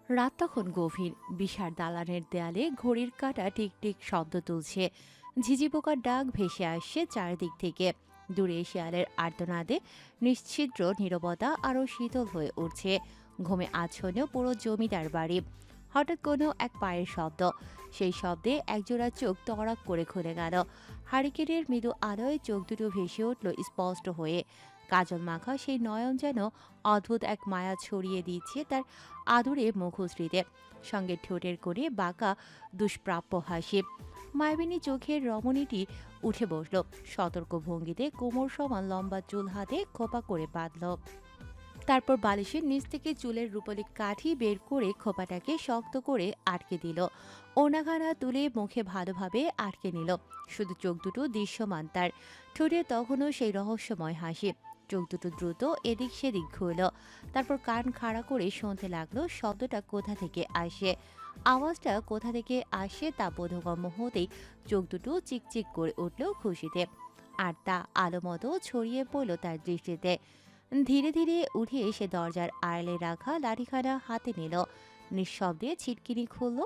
রাত তখন গভীর। বিশাল দালানের দেয়ালে ঘড়ির কাঁটা টিকটিক শব্দ তুলছে। ঝিঝি পোকার ডাক ভেসে আসছে চারদিক থেকে। দূরে শিয়ালের আর্তনাদে নিশ্ছিদ্র নীরবতা আরও শীতল হয়ে উঠছে। ঘুমে আচ্ছন্ন পুরো জমিদার বাড়ি। হঠাৎ কোনো এক পায়ের শব্দ। সেই শব্দে একজোড়া চোখ তড়াক করে খুলে গেল। হারিকেনের মৃদু আলোয় চোখ দুটো ভেসে উঠল স্পষ্ট হয়ে। কাজল মাখা সেই নয়ন যেন অদ্ভুত এক মায়া ছড়িয়ে দিচ্ছে তার আদুরে মুখশ্রীতে। সঙ্গে ঠোঁটের কোণে বাঁকা দুষ্প্রাপ্য হাসি। মায়াবিনী চোখের রমণীটি উঠে বসল। সতর্ক ভঙ্গিতে কোমর সমান লম্বা চুল হাতে খোপা করে বাঁধল। তারপর বালিশের নিচ থেকে চুলের রূপলি কাঠি বের করে খোপাটাকে শক্ত করে আটকে দিল। ওনাখানা তুলে মুখে ভালোভাবে আটকে নিল। শুধু চোখ দুটো দৃশ্যমান তার। ঠোঁটে তখনও সেই রহস্যময় হাসি। চোখ দুটো দ্রুত এদিক সেদিক ঘুরল। তারপর কান খাড়া করে শুনতে লাগলো শব্দটা কোথা থেকে আসে। আওয়াজটা কোথা থেকে আসে তা বোধগম্য হতেই চোখ দুটো চিকচিক করে উঠল খুশিতে। আর তা আলো মতো ছড়িয়ে পড়ল তার দৃষ্টিতে। ধীরে ধীরে উঠে এসে দরজার আড়ালে রাখা লাঠিখানা হাতে নিল। নিঃশব্দে ছিটকিনি খুলল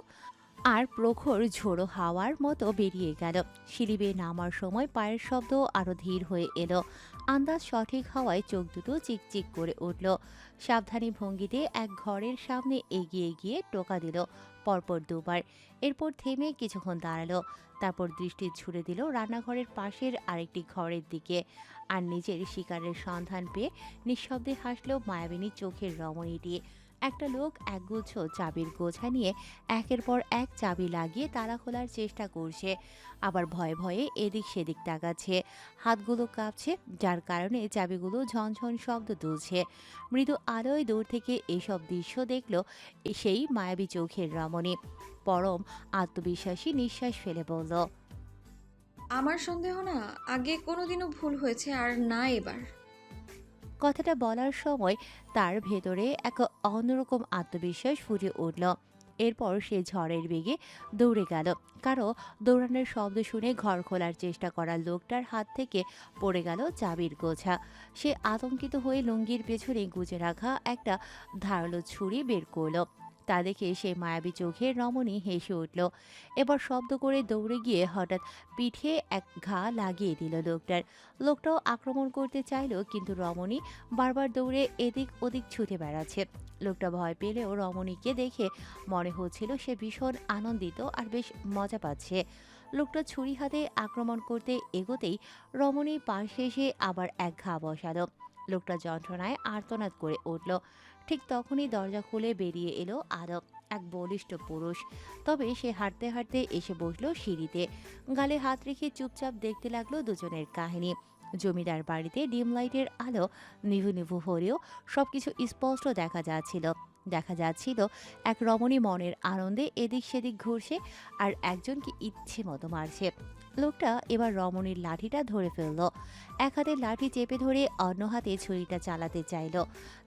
আর প্রখর ঝোড়ো হাওয়ার মতো বেরিয়ে গেল। সিঁড়ি বেয়ে নামার সময় পায়ের শব্দ আরো ধীর হয়ে এলো। আন্দাজ সঠিক হওয়ায় চোখ দুটো চিকচিক করে উঠল। সাবধানী ভঙ্গিতে এক ঘরের সামনে এগিয়ে গিয়ে টোকা দিল পরপর দুবার। এরপর থেমে কিছুক্ষণ দাঁড়ালো। তারপর দৃষ্টি ছুড়ে দিল রান্নাঘরের পাশের আরেকটি ঘরের দিকে। আর নিজের শিকারের সন্ধান পেয়ে নিঃশব্দে হাসল মায়াবিনী চোখের রমণীটি। একটা লোক একগুচ্ছ চাবির গোছা নিয়ে একের পর এক চাবি লাগিয়ে তালা খোলার চেষ্টা করছে। আবার ভয়ে ভয়ে এদিক সেদিক তাকাচ্ছে। হাতগুলো কাঁপছে, যার কারণে চাবিগুলো ঝনঝন শব্দ তুলছে। মৃদু আলোয় দূর থেকে এসব দৃশ্য দেখল সেই মায়াবী চোখের রমণী। পরম আত্মবিশ্বাসী নিঃশ্বাস ফেলে বলল, আমার সন্দেহ না আগে কোনোদিনও ভুল হয়েছে আর না এবার। কথাটা বলার সময় তার ভেতরে এক অন্যরকম আত্মবিশ্বাস ফুটে উঠল। এরপর সে ঝড়ের বেগে দৌড়ে গেল। কারো দৌড়ানোর শব্দ শুনে ঘর খোলার চেষ্টা করা লোকটার হাত থেকে পড়ে গেল চাবির গোছা। সে আতঙ্কিত হয়ে লুঙ্গির পেছনে গুজে রাখা একটা ধারালো ছুরি বের করলো। তা দেখে সে মায়াবী চোখের রমণী হেসে উঠল। এবার শব্দ করে দৌড়ে গিয়ে হঠাৎ পিঠে এক ঘা লাগিয়ে দিল লোকটার। লোকটাও আক্রমণ করতে চাইল, কিন্তু রমণী বারবার দৌড়ে এদিক ওদিক ছুটে বেড়াচ্ছে। লোকটা ভয় পেলেও রমণীকে দেখে মনে হচ্ছিল সে ভীষণ আনন্দিত আর বেশ মজা পাচ্ছে। লোকটা ছুরি হাতে আক্রমণ করতে এগোতেই রমণী পাশে এসে আবার এক ঘা বসালো। লোকটা যন্ত্রণায় আর্তনাদ করে উঠল। ঠিক তখনই দরজা খুলে বেরিয়ে এলো আরো এক বলিষ্ঠ পুরুষ। তবে সে হাঁটতে হাঁটতে এসে বসলো সিঁড়িতে। গালে হাত রেখে চুপচাপ দেখতে লাগলো দুজনের কাহিনী। জমিদার বাড়িতে ডিম লাইটের আলো নিভু নিভু হলেও সবকিছু স্পষ্ট দেখা যাচ্ছিল এক রমণী মনের আনন্দে এদিক সেদিক ঘুরছে আর একজনকে ইচ্ছে মতো মারছে। লোকটা এবার রমণীর লাঠিটা ধরে ফেলল। এক হাতে লাঠি চেপে ধরে অন্য হাতে ছুরিটা চালাতে চাইল।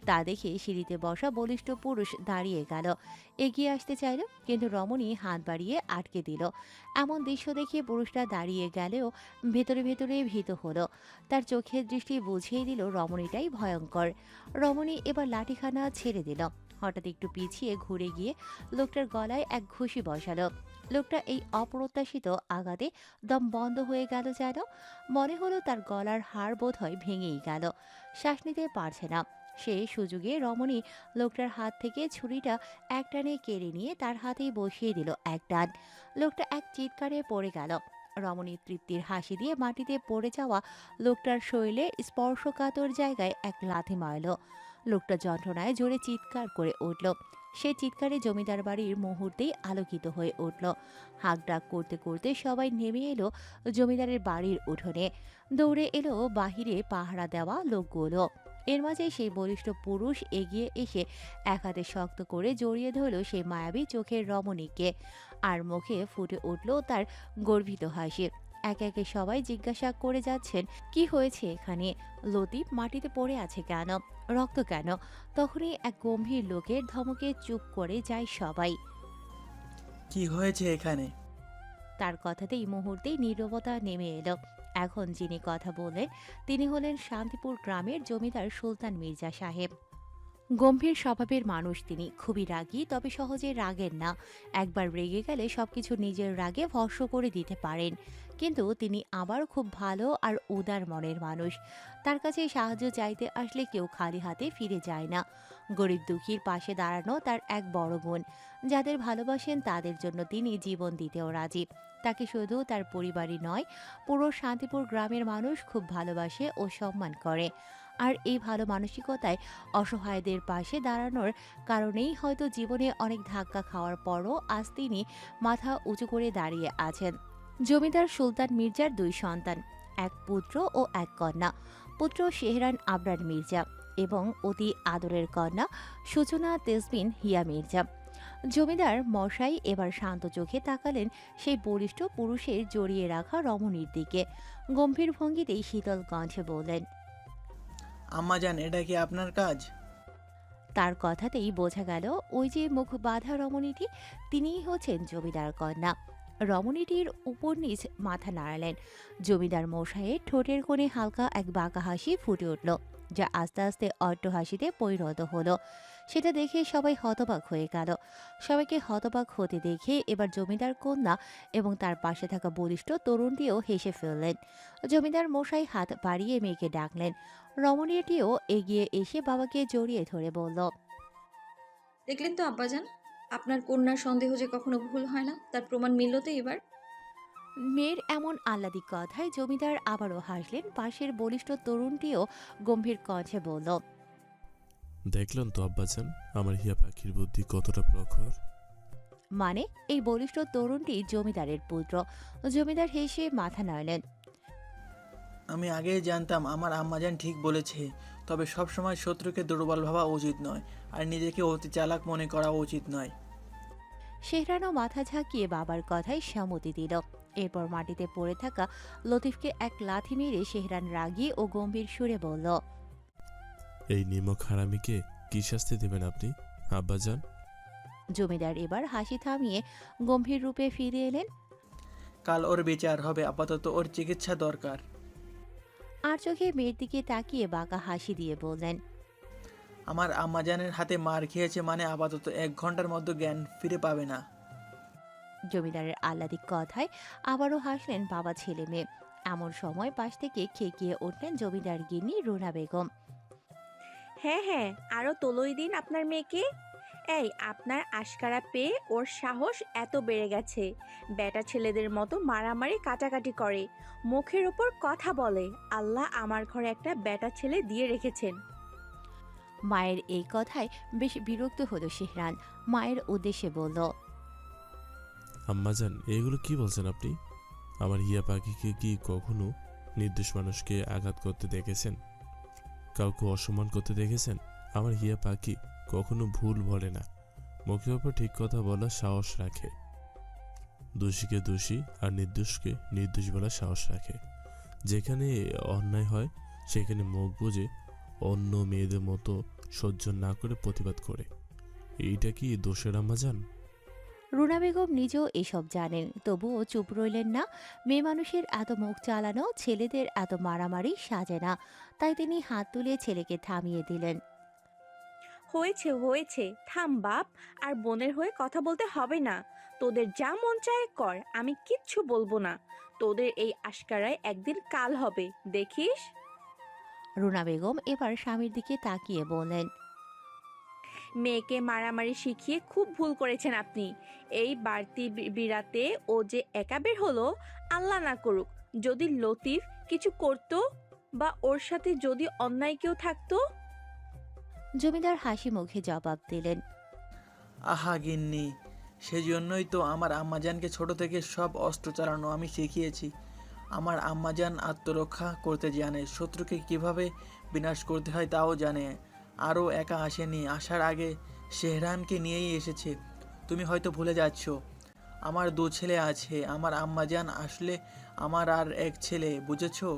তা দেখে সিঁড়িতে বসা বলিষ্ঠ পুরুষ দাঁড়িয়ে গেল। এগিয়ে আসতে চাইল, কিন্তু রমণী হাত বাড়িয়ে আটকে দিল। এমন দৃশ্য দেখে পুরুষটা দাঁড়িয়ে গেলেও ভেতরে ভেতরে ভীত হলো। তার চোখের দৃষ্টি বুঝিয়ে দিল রমণীটাই ভয়ঙ্কর। রমণী এবার লাঠিখানা ছেড়ে দিল। হঠাৎ একটু পিছিয়ে ঘুরে গিয়ে লোকটার গলায় এক ঘুষি বসালো। লোকটা এই অপ্রত্যাশিত আঘাতে দম বন্ধ হয়ে গেল যেন। মনে হলো তার গলার হাড় বোধহয় ভেঙেই গেল। শ্বাস নিতে পারছে না। সে সুযোগে রমণী লোকটার হাত থেকে ছুরিটা এক টানে কেড়ে নিয়ে তার হাতেই বসিয়ে দিল এক টান। লোকটা এক চিৎকারে পড়ে গেল। রমণী তৃপ্তির হাসি দিয়ে মাটিতে পড়ে যাওয়া লোকটার শরীরে স্পর্শকাতর জায়গায় এক লাথি মারল। লোকটা যন্ত্রণায় জোরে চিৎকার করে উঠল। সে চিৎকারে জমিদার বাড়ির মুহূর্তেই আলোকিত হয়ে উঠল। হাঁক ডাক করতে করতে সবাই নেমে এলো জমিদারের বাড়ির উঠোনে। দৌড়ে এলো বাহিরে পাহারা দেওয়া লোকগুলো। এর মাঝে সেই বলিষ্ঠ পুরুষ এগিয়ে এসে এক হাতে শক্ত করে জড়িয়ে ধরল সেই মায়াবী চোখের রমণীকে। আর মুখে ফুটে উঠল তার গর্বিত হাসি। একে একে সবাই জিজ্ঞাসা করে যাচ্ছেন, কি হয়েছে এখানে? লতিফ মাটিতে পড়ে আছে কেন? রক্ত কেন? তখনই এক গম্ভীর লোকের ধমকে চুপ করে যায় সবাই। কি হয়েছে এখানে? তার কথাতেই মুহূর্তেই নীরবতা নেমে এলো। এখন যিনি কথা বললেন তিনি হলেন শান্তিপুর গ্রামের জমিদার সুলতান মির্জা সাহেব। গম্ভীর স্বভাবের মানুষ তিনি, খুবই রাগী, তবে সহজে রাগেন না। একবার রেগে গেলে সবকিছু নিজের রাগে ভস্ম করে দিতে পারেন। কিন্তু তিনি আবার খুব ভালো আর উদার মনের মানুষ। তার কাছে সাহায্য চাইতে আসলে কেউ খালি হাতে ফিরে যায় না। গরিব দুঃখীর পাশে দাঁড়ানো তার এক বড় গুণ। যাদের ভালোবাসেন তাদের জন্য তিনি জীবন দিতেও রাজি। তাকে শুধু তার পরিবারই নয়, পুরো শান্তিপুর গ্রামের মানুষ খুব ভালোবাসে ও সম্মান করে। আর এই ভালো মানসিকতায় অসহায়দের পাশে দাঁড়ানোর কারণেই হয়তো জীবনে অনেক ধাক্কা খাওয়ার পরও আজ তিনি মাথা উঁচু করে দাঁড়িয়ে আছেন। জমিদার সুলতান মির্জার দুই সন্তান, এক পুত্র ও এক কন্যা। পুত্র শেহরান আবরার মির্জা এবং অতি আদরের কন্যা সূচনা তেজবিন হিয়া মির্জা। জমিদার মশাই এবার শান্ত চোখে তাকালেন সেই বলিষ্ঠ পুরুষের জড়িয়ে রাখা রমণীর দিকে। গম্ভীর ভঙ্গিতেই শীতল কণ্ঠে বললেন, আম্মাজান, এটা কি আপনার কাজ? তার কথাতেই বোঝা গেল ওই যে মুখ বাঁধা রমণীটি, তিনিই হচ্ছেন জমিদার কন্যা। রমণীটির উপর নিচ মাথা নাড়ালেন। জমিদার মশাইয়ের ঠোঁটের কোণে হালকা এক বাঁকা হাসি ফুটে উঠল, যা আস্তে আস্তে অট্ট হাসিতে পরিণত হলো। সেটা দেখে সবাই হতবাক হয়ে গেল। সবাইকে হতবাক হতে দেখে এবার জমিদার কন্যা এবং তার পাশে থাকা বলিষ্ঠ তরুণটিও হেসে ফেললেন। জমিদার মশাই হাত বাড়িয়ে মেয়েকে ডাকলেন। রমণীটিও এগিয়ে এসে বাবাকে জড়িয়ে ধরে বলল, দেখলেন তো আব্বাজান, আপনার কন্যার সন্দেহ যে কখনো ভুল হয় না, তার প্রমাণ মিলল তো এবার। মেয়ের এমন আহ্লাদি কথায় জমিদার আবারও হাসলেন। পাশের বলিষ্ঠ তরুণটিও গম্ভীর কণ্ঠে বলল, দেখলেন তো আব্বাজান, আমার হিয়া পাখির বুদ্ধি কতটা প্রখর। মানে এই বলিষ্ঠ তরুণটি জমিদারের পুত্র। জমিদার হেসে মাথা নাড়লেন। আমি আগেই জানতাম আমার আম্মাজান ঠিক বলেছে। তবে সব সময় শত্রুকে দুর্বল ভাবা উচিত নয়, আর নিজেকে অতি চালাক মনে করা উচিত নয়। শেহরানও মাথা ঝাঁকিয়ে বাবার কথায় সম্মতি দিল। এরপর মাটিতে পড়ে থাকা লতিফকে এক লাথি মেরে শেহরান রাগী ও গম্ভীর সুরে বলল, এই নিমক হারামিকে কি শাস্তি দেবেন আপনি আব্বাজান? জমিদার এবার হাসি থামিয়ে গম্ভীর রূপে ফিরে এলেন। কাল ওর বিচার হবে, আপাতত ওর চিকিৎসা দরকার। আর চোখে মেয়ের দিকে তাকিয়ে বাঁকা হাসি দিয়ে বললেন, আমার আম্মাজানের হাতে মার খেয়েছে মানে আপাতত 1 ঘন্টার মধ্যে জ্ঞান ফিরে পাবে না। জমিদারের আহ্লাদিক কথায় আবারও হাসলেন বাবা ছেলে মেয়ে। এমন সময় পাশ থেকে খেকিয়ে উঠলেন জমিদার গিন্নি রুনা বেগম। হ্যাঁ হ্যাঁ, আরো তোলোই দিন আপনার মেয়েকে। এই আপনার আশকারা পেয়ে ওর সাহস এত বেড়ে গেছে, বেটা ছেলেদের মতো মারামারি কাটাকাটি করে, মুখের ওপর কথা বলে। আল্লাহ আমার ঘরে একটা বেটা ছেলে দিয়ে রেখেছেন। মায়ের এই কথায় বেশ বিরক্ত হলো শেহরান। মায়ের উদ্দেশ্যে বলল, আম্মাজান, এগুলো কি বলছেন আপনি? আমার হিয়া পাখিকে কি কখনো নির্দোষ মানুষকে আঘাত করতে দেখেছেন? কাউকে অসম্মান করতে দেখেছেন? আমার হিয়া পাখি কখনো ভুল বলে না, মুখের ওপর ঠিক কথা বলার সাহস রাখে। দোষীকে দোষী আর নির্দোষকে নির্দোষ বলার সাহস রাখে। যেখানে অন্যায় হয় সেখানে মুখ বুজে অন্য মেয়েদের মতো সহ্য না করে প্রতিবাদ করে। এইটা কি দোষের আম্মাজান? রুনা বেগম নিজেও এসব জানেন, তবুও চুপ রইলেন না। মেয়ে মানুষের এত মুখ চালানো, ছেলেদের এত মারামারি সাজে না। তাই তিনি হাত তুলে ছেলেকে থামিয়ে দিলেন। হয়েছে হয়েছে, থাম বাপ। আর বোনের হয়ে কথা বলতে হবে না। তোদের যা মন চায় কর, আমি কিচ্ছু বলবো না। তোদের এই আশকারায় একদিন কাল হবে, দেখিস। রুনা বেগম এবার স্বামীর দিকে তাকিয়ে বললেন, মেয়েকে মারামারি শিখিয়ে খুব ভুল করেছেন আপনি। এই বাড়তি বিরাতে ও যে একা বের হলো, আল্লাহ না করুক যদি লতিফ কিছু করতো বা ওর সাথে যদি অন্যায় কেউ থাকতো। জমিদার হাসি মুখে জবাব দিলেন, আহা গিন্নি, সেজন্যই তো আমার আম্মাজানকে ছোট থেকে সব অস্ত্র চালানো আমি শিখিয়েছি। আমার আম্মাজান আত্মরক্ষা করতে জানে, শত্রুকে কিভাবে বিনাশ করতে হয় তাও জানে। আরও একা আসেনি, আসার আগে শেহরানকে নিয়েই এসেছে। তুমি হয়তো ভুলে যাচ্ছ, আমার 2 ছেলে আছে। আমার আম্মাজান আসলে আমার আর এক ছেলে, বুঝেছো?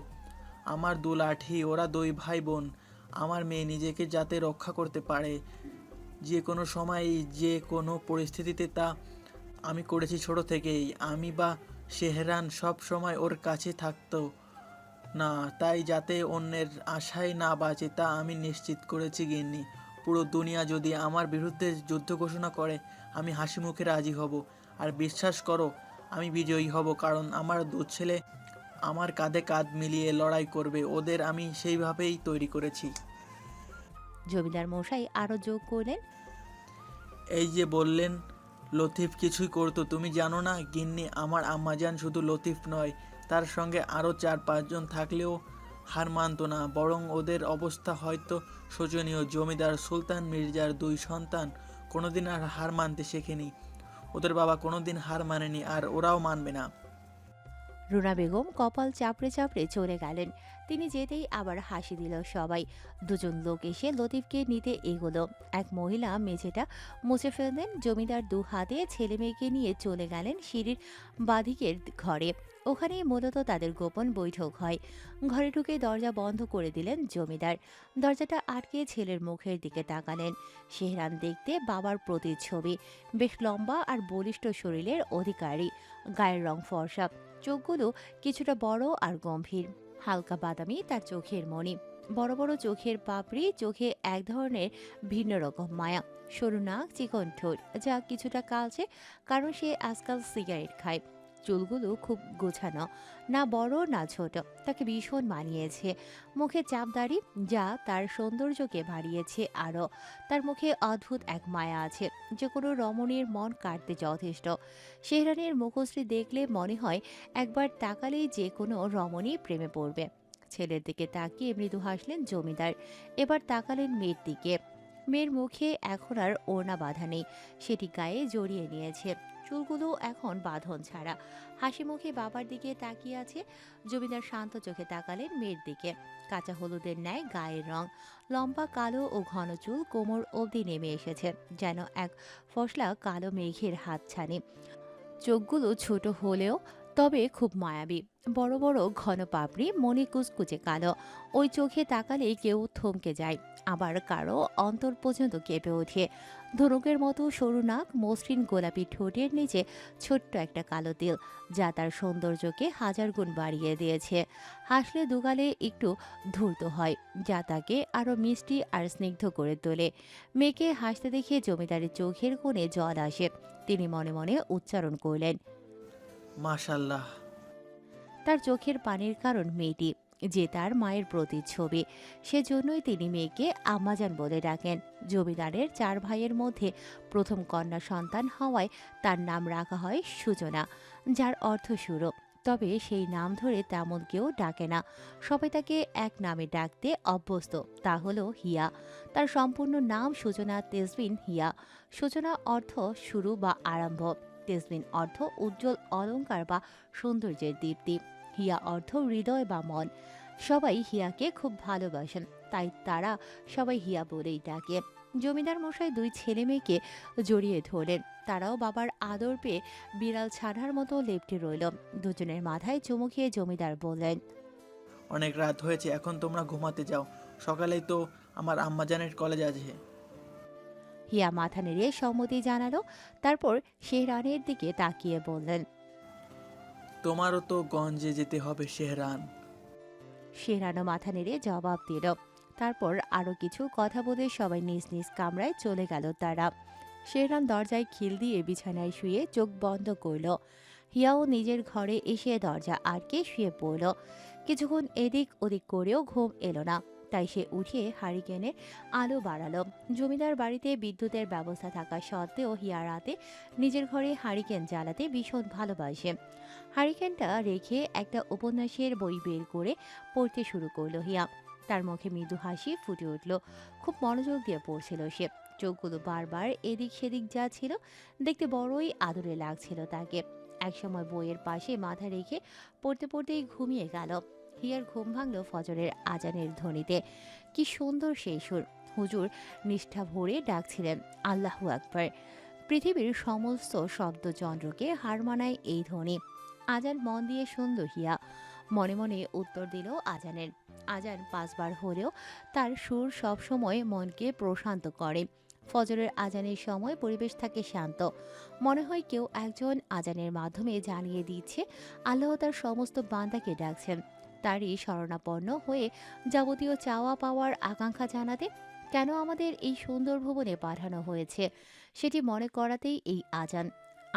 আমার 2 লাঠি, ওরা 2 ভাই বোন। আমার মেয়ে নিজেকে যাতে রক্ষা করতে পারে যে কোনো সময়, যে কোনো পরিস্থিতিতে, তা আমি করেছি ছোট থেকেই। আমি বা শেহরান সব সময় ওর কাছে থাকতো না, তাই যাতে অন্যের আশায় না বাঁচে তা আমি নিশ্চিত করেছি গিন্নি। পুরো দুনিয়া যদি আমার বিরুদ্ধে যুদ্ধ ঘোষণা করে আমি হাসি মুখে রাজি হব। আর বিশ্বাস করো আমি বিজয়ী হব, কারণ আমার দু ছেলে আমার কাঁধে কাঁধ মিলিয়ে লড়াই করবে। ওদের আমি সেইভাবেই তৈরি করেছি। জমিদার মশাই আরও যোগ করলেন, এই যে বললেন লতিফ কিছুই করতো, তুমি জানো না গিন্নি, আমার আম্মাজান শুধু লতিফ নয়, তার সঙ্গে আরও 4-5 জন থাকলেও হার মানতো না, বরং ওদের অবস্থা হয়তো শোচনীয়। জমিদার সুলতান মির্জার 2 সন্তান কোনোদিন আর হার মানতে শেখেনি। ওদের বাবা কোনোদিন হার মানেনি, আর ওরাও মানবে না। রুনা বেগম কপাল চাপড়ে চাপড়ে চলে গেলেন। তিনি যেতেই আবার হাসি দিল সবাই। দুজন লোক এসে লতিফকে নিতে এগোলো। এক মহিলা মেঝেটা মুছে ফেললেন। জমিদার 2 হাতে ছেলে মেয়েকে নিয়ে চলে গেলেন সিঁড়ির বাঁদিকের ঘরে। ওখানেই মূলত তাদের গোপন বৈঠক হয়। ঘরে ঢুকে দরজা বন্ধ করে দিলেন জমিদার। দরজাটা আটকে ছেলের মুখের দিকে তাকালেন। শেহরান দেখতে বাবার প্রতিচ্ছবি, বেশ লম্বা আর বলিষ্ঠ শরীরের অধিকারী, গায়ের রং ফর্সা, চোখগুলো কিছুটা বড় আর গম্ভীর, হালকা বাদামি তার চোখের মণি, বড় বড় চোখের পাপড়ি, চোখে এক ধরনের ভিন্ন রকম মায়া, সরু নাক, চিকন ঠোঁট যা কিছুটা কালচে, কারণ সে আজকাল সিগারেট খায়। চুলগুলো খুব গোছানো, না বড় না ছোট, তাকে ভীষণ মানিয়েছে। মুখে চাপ দাড়ি যা তার সৌন্দর্যকে বাড়িয়েছে আরও। তার মুখে অদ্ভুত এক মায়া আছে, যে কোনো রমণীর মন কাটতে যথেষ্ট। শেহরানের মুখশ্রী দেখলে মনে হয় একবার তাকালেই যে কোনো রমণী প্রেমে পড়বে। ছেলের দিকে তাকিয়ে মৃদু হাসলেন জমিদার। এবার তাকালেন মেয়ের দিকে। মেয়ের মুখে এখন আর ওড়না বাঁধা নেই, সেটি গায়ে জড়িয়ে নিয়েছে। চুলগুলো এখন বাঁধন ছাড়া। হাসি মুখে বাবার দিকে তাকিয়ে আছে। জমিদার শান্ত চোখে তাকালেন মেয়ের দিকে। কাঁচা হলুদের ন্যায় গায়ের রং, লম্বা কালো ও ঘন চুল কোমর অবধি নেমে এসেছে, যেন এক ফসলা কালো মেঘের হাতছানি। চোখগুলো ছোট হলেও তবে খুব মায়াবী, বড় বড় ঘন পাপড়ি, মনে কুচকুচে কালো। ওই চোখে তাকালে কেউ থমকে যায়, আবার কারো অন্তর পর্যন্ত কেঁপে ওঠে। ধনুকের মতো সরু নাক, মসৃণ গোলাপি ঠোঁটের নিচে ছোট্ট একটা কালো তিল, যা তার সৌন্দর্যকে 1000 গুণ বাড়িয়ে দিয়েছে। হাসলে দুগালে একটু ধূর্ত হয়, যা তাকে আরও মিষ্টি আর স্নিগ্ধ করে তোলে। মেয়েকে হাসতে দেখে জমিদারের চোখের কোণে জল আসে। তিনি মনে মনে উচ্চারণ করলেন, মাশাল্লাহ। তার চোখের পানির কারণ মেয়েটি, যে তার মায়ের প্রতিচ্ছবি। সেজন্যই তিনি মেয়েকে আম্মাজান বলে ডাকেন। জমিদারের 4 ভাইয়ের মধ্যে প্রথম কন্যা সন্তান হওয়ায় তার নাম রাখা হয় সূচনা, যার অর্থ সুরো। তবে সেই নাম ধরে তেমন কেউ ডাকে না, সবাই তাকে এক নামে ডাকতে অভ্যস্ত, তা হলো হিয়া। তার সম্পূর্ণ নাম সূচনা তেজবিন হিয়া। সূচনা অর্থ শুরু বা আরম্ভ, তেজবিন অর্থ উজ্জ্বল অলংকার বা সৌন্দর্যের দীপ্তি, হিয়া অর্থ হৃদয় বা মন। সবাই হিয়াকে খুব ভালোবাসেন, তাই তারা সবাই হিয়া বলেই ডাকে। জমিদার মশাই 2 ছেলে মেয়েকে জড়িয়ে ধরলেন। তারাও বাবার আদর পেয়ে বিড়াল ছানার মতো লেপ্টে রইল। দুজনের মাথায় চুমু খেয়ে জমিদার বললেন, অনেক রাত হয়েছে, এখন তোমরা ঘুমাতে যাও, সকালেই তো আমার আম্মাজানের কলেজ আছে। হিয়া মাথা নেড়ে সম্মতি জানালো। তারপর শেহরানের দিকে তাকিয়ে বললেন, তোমারও তো গঞ্জে যেতে হবে শেহরান। শেহরানও মাথা নেড়ে জবাব দিল। তারপর আরও কিছু কথা বলে সবাই নিজ নিজ কামরায় চলে গেল তারা। শেহরান দরজায় খিল দিয়ে বিছানায় শুয়ে চোখ বন্ধ করল। হিয়াও নিজের ঘরে এসে দরজা আটকে শুয়ে পড়ল। কিছুক্ষণ এদিক ওদিক করেও ঘুম এলো না, তাই সে উঠে হারিকেনের আলো বাড়ালো। জমিদার বাড়িতে বিদ্যুতের ব্যবস্থা থাকা সত্ত্বেও হিয়া রাতে নিজের ঘরে হারিকেন জ্বালাতে ভীষণ ভালোবাসে। হারিকেনটা রেখে একটা উপন্যাসের বই বের করে পড়তে শুরু করলো হিয়া। তার মুখে মৃদু হাসি ফুটে উঠল। খুব মনোযোগ দিয়ে পড়ছিল সে। চোখগুলো বারবার এদিক সেদিক যাচ্ছিল, দেখতে বড়ই আদরে লাগছিল তাকে। একসময় বইয়ের পাশে মাথা রেখে পড়তে পড়তেই ঘুমিয়ে গেল। হিয়ার ঘুম ভাঙল ফজরের আজানের ধ্বনিতে। কি সুন্দর সেই সুর! হুজুর নিষ্ঠা ভরে ডাকছিলেন, আল্লাহু আকবার। পৃথিবীর সমস্ত শব্দচন্দ্রকে হার মানায় এই ধ্বনি। আজান মন দিয়ে শুনল হিয়া, মনে মনে উত্তর দিল আজানের। আজান 5 বার হলেও তার সুর সবসময় মনকে প্রশান্ত করে। ফজরের আজানের সময় পরিবেশ থাকে শান্ত, মনে হয় কেউ একজন আজানের মাধ্যমে জানিয়ে দিচ্ছে আল্লাহ তার সমস্ত বান্দাকে ডাকছেন, তারই শরণাপন্ন হয়ে যাবতীয় চাওয়া পাওয়ার আকাঙ্ক্ষা জানাতে। কেন আমাদের এই সুন্দর ভুবনে পাঠানো হয়েছে সেটি মনে করাতেই এই আজান।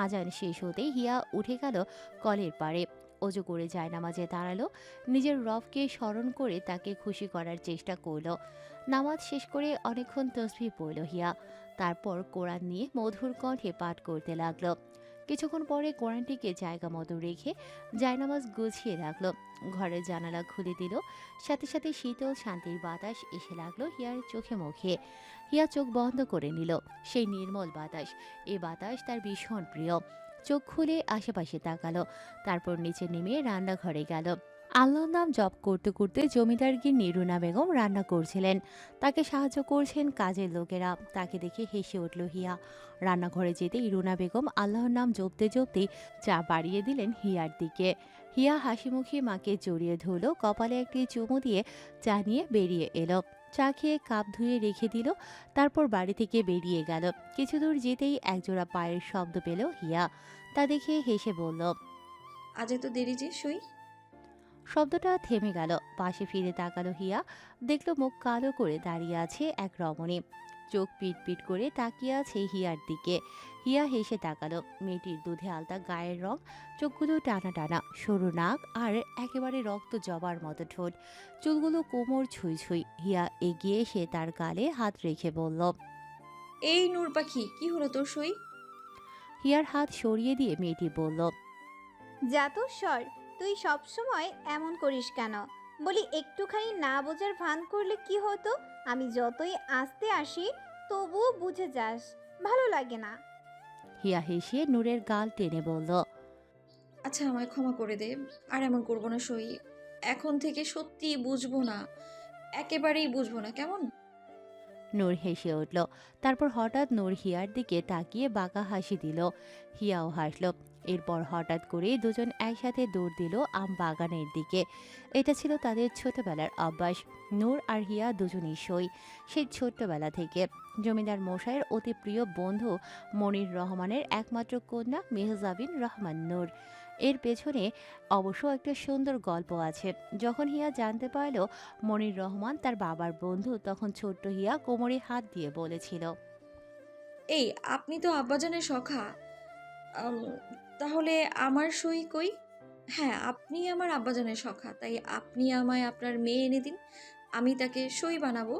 আজান শেষ হতেই হিয়া উঠে গেল কলের পাড়ে, অজু করে জায়নামাজে দাঁড়ালো, নিজের রবকে স্মরণ করে তাকে খুশি করার চেষ্টা করলো। নামাজ শেষ করে অনেকক্ষণ তসবিহ পড়ল হিয়া, তারপর কোরআন নিয়ে মধুর কণ্ঠে পাঠ করতে লাগলো। কিছুক্ষণ পরে কোরআনটিকে জায়গা মতো রেখে জায়নামাজ গুছিয়ে রাখলো, ঘরের জানালা খুলে দিল। সাথে সাথে শীতল শান্তির বাতাস এসে লাগলো হিয়ার চোখে মুখে। হিয়া চোখ বন্ধ করে নিল। সেই নির্মল বাতাস, এ বাতাস তার ভীষণ প্রিয়। চোখ খুলে আশেপাশে তাকালো, তারপর নিচে নেমে রান্নাঘরে গেল। আল্লাহর নাম জপ করতে করতে জমিদার গিন্নি রুনা বেগম রান্না করছিলেন, তাকে সাহায্য করছেন কাজের লোকেরা। তাকে দেখে হেসে উঠল হিয়া। রান্নাঘরে যেতেই রুনা বেগম আল্লাহর নাম জপতে জপতে চা বাড়িয়ে দিলেন হিয়ার দিকে। হিয়া হাসিমুখে মাকে জড়িয়ে ধরল, কপালে একটি চুমু দিয়ে চা নিয়ে বেরিয়ে এলো। চা খেয়ে কাপ ধুয়ে রেখে দিল, তারপর বাড়ি থেকে বেরিয়ে গেল। কিছু দূর যেতেই একজোড়া পায়ের শব্দ পেল হিয়া, তা দেখে হেসে বলল, আজ এত দেরি যে সই? শব্দটা থেমে গেল। পাশে ফিরে তাকালো হিয়া, দেখলো মুখ কালো করে দাঁড়িয়ে আছে এক রমণী, চোখ পিট পিট করে তাকিয়ে আছে হিয়ার দিকে। হিয়া হেসে তাকালো। মেয়েটির দুধে আলতা গায়ের রং, চোখগুলো টানা টানা, সরু নাক আর একেবারে রক্ত জবার মতো ঠোঁট, চুলগুলো কোমর ছুঁই ছুঁই। হিয়া এগিয়ে এসে তার গালে হাত রেখে বলল, এই নূর পাখি, কি হলো তোর সই? হিয়ার হাত সরিয়ে দিয়ে মেয়েটি বলল, জাতুস্বর, তুই সব সময় এমন করিস কেন? বলি একটুখানি না বোঝার ভান করলে কি হতো? আমি যতই আসতে আসি তবুও বুঝে যাস, ভালো লাগে না। হিয়া হেসে নূরের গাল টেনে বলল, আচ্ছা আমায় ক্ষমা করে দে, আর এমন করবো না সই। এখন থেকে সত্যি বুঝবো না, একেবারেই বুঝবো না, কেমন? নূর হেসে উঠল, তারপর হঠাৎ নূর হিয়ার দিকে তাকিয়ে বাঁকা হাসি দিল। হিয়াও হাসল। এরপর হঠাৎ করে দুজন একসাথে দৌড় দিল আম বাগানের দিকে। এটা ছিল তাদের ছোটবেলার অভ্যাস। নূর আর হিয়া দুজনই সই, সেই ছোট্টবেলা থেকে। জমিদার মশাইয়ের অতি প্রিয় বন্ধু মনির রহমানের একমাত্র কন্যা মেহজাবিন রহমান নূর। এর পেছনে অবশ্য একটা সুন্দর গল্প আছে। যখন হিয়া জানতে পারল মনির রহমান তার বাবার বন্ধু, তখন ছোট্ট হিয়া কোমরে হাত দিয়ে বলেছিল, এই আপনি তো আব্বাজানের সখা, আম, তাহলে আমার সই কই? হ্যাঁ, আপনি আমার আব্বাজানের সখা, তাই আপনি আমায় আপনার মেয়ে এনে দিন, আমি তাকে সই বানাবো।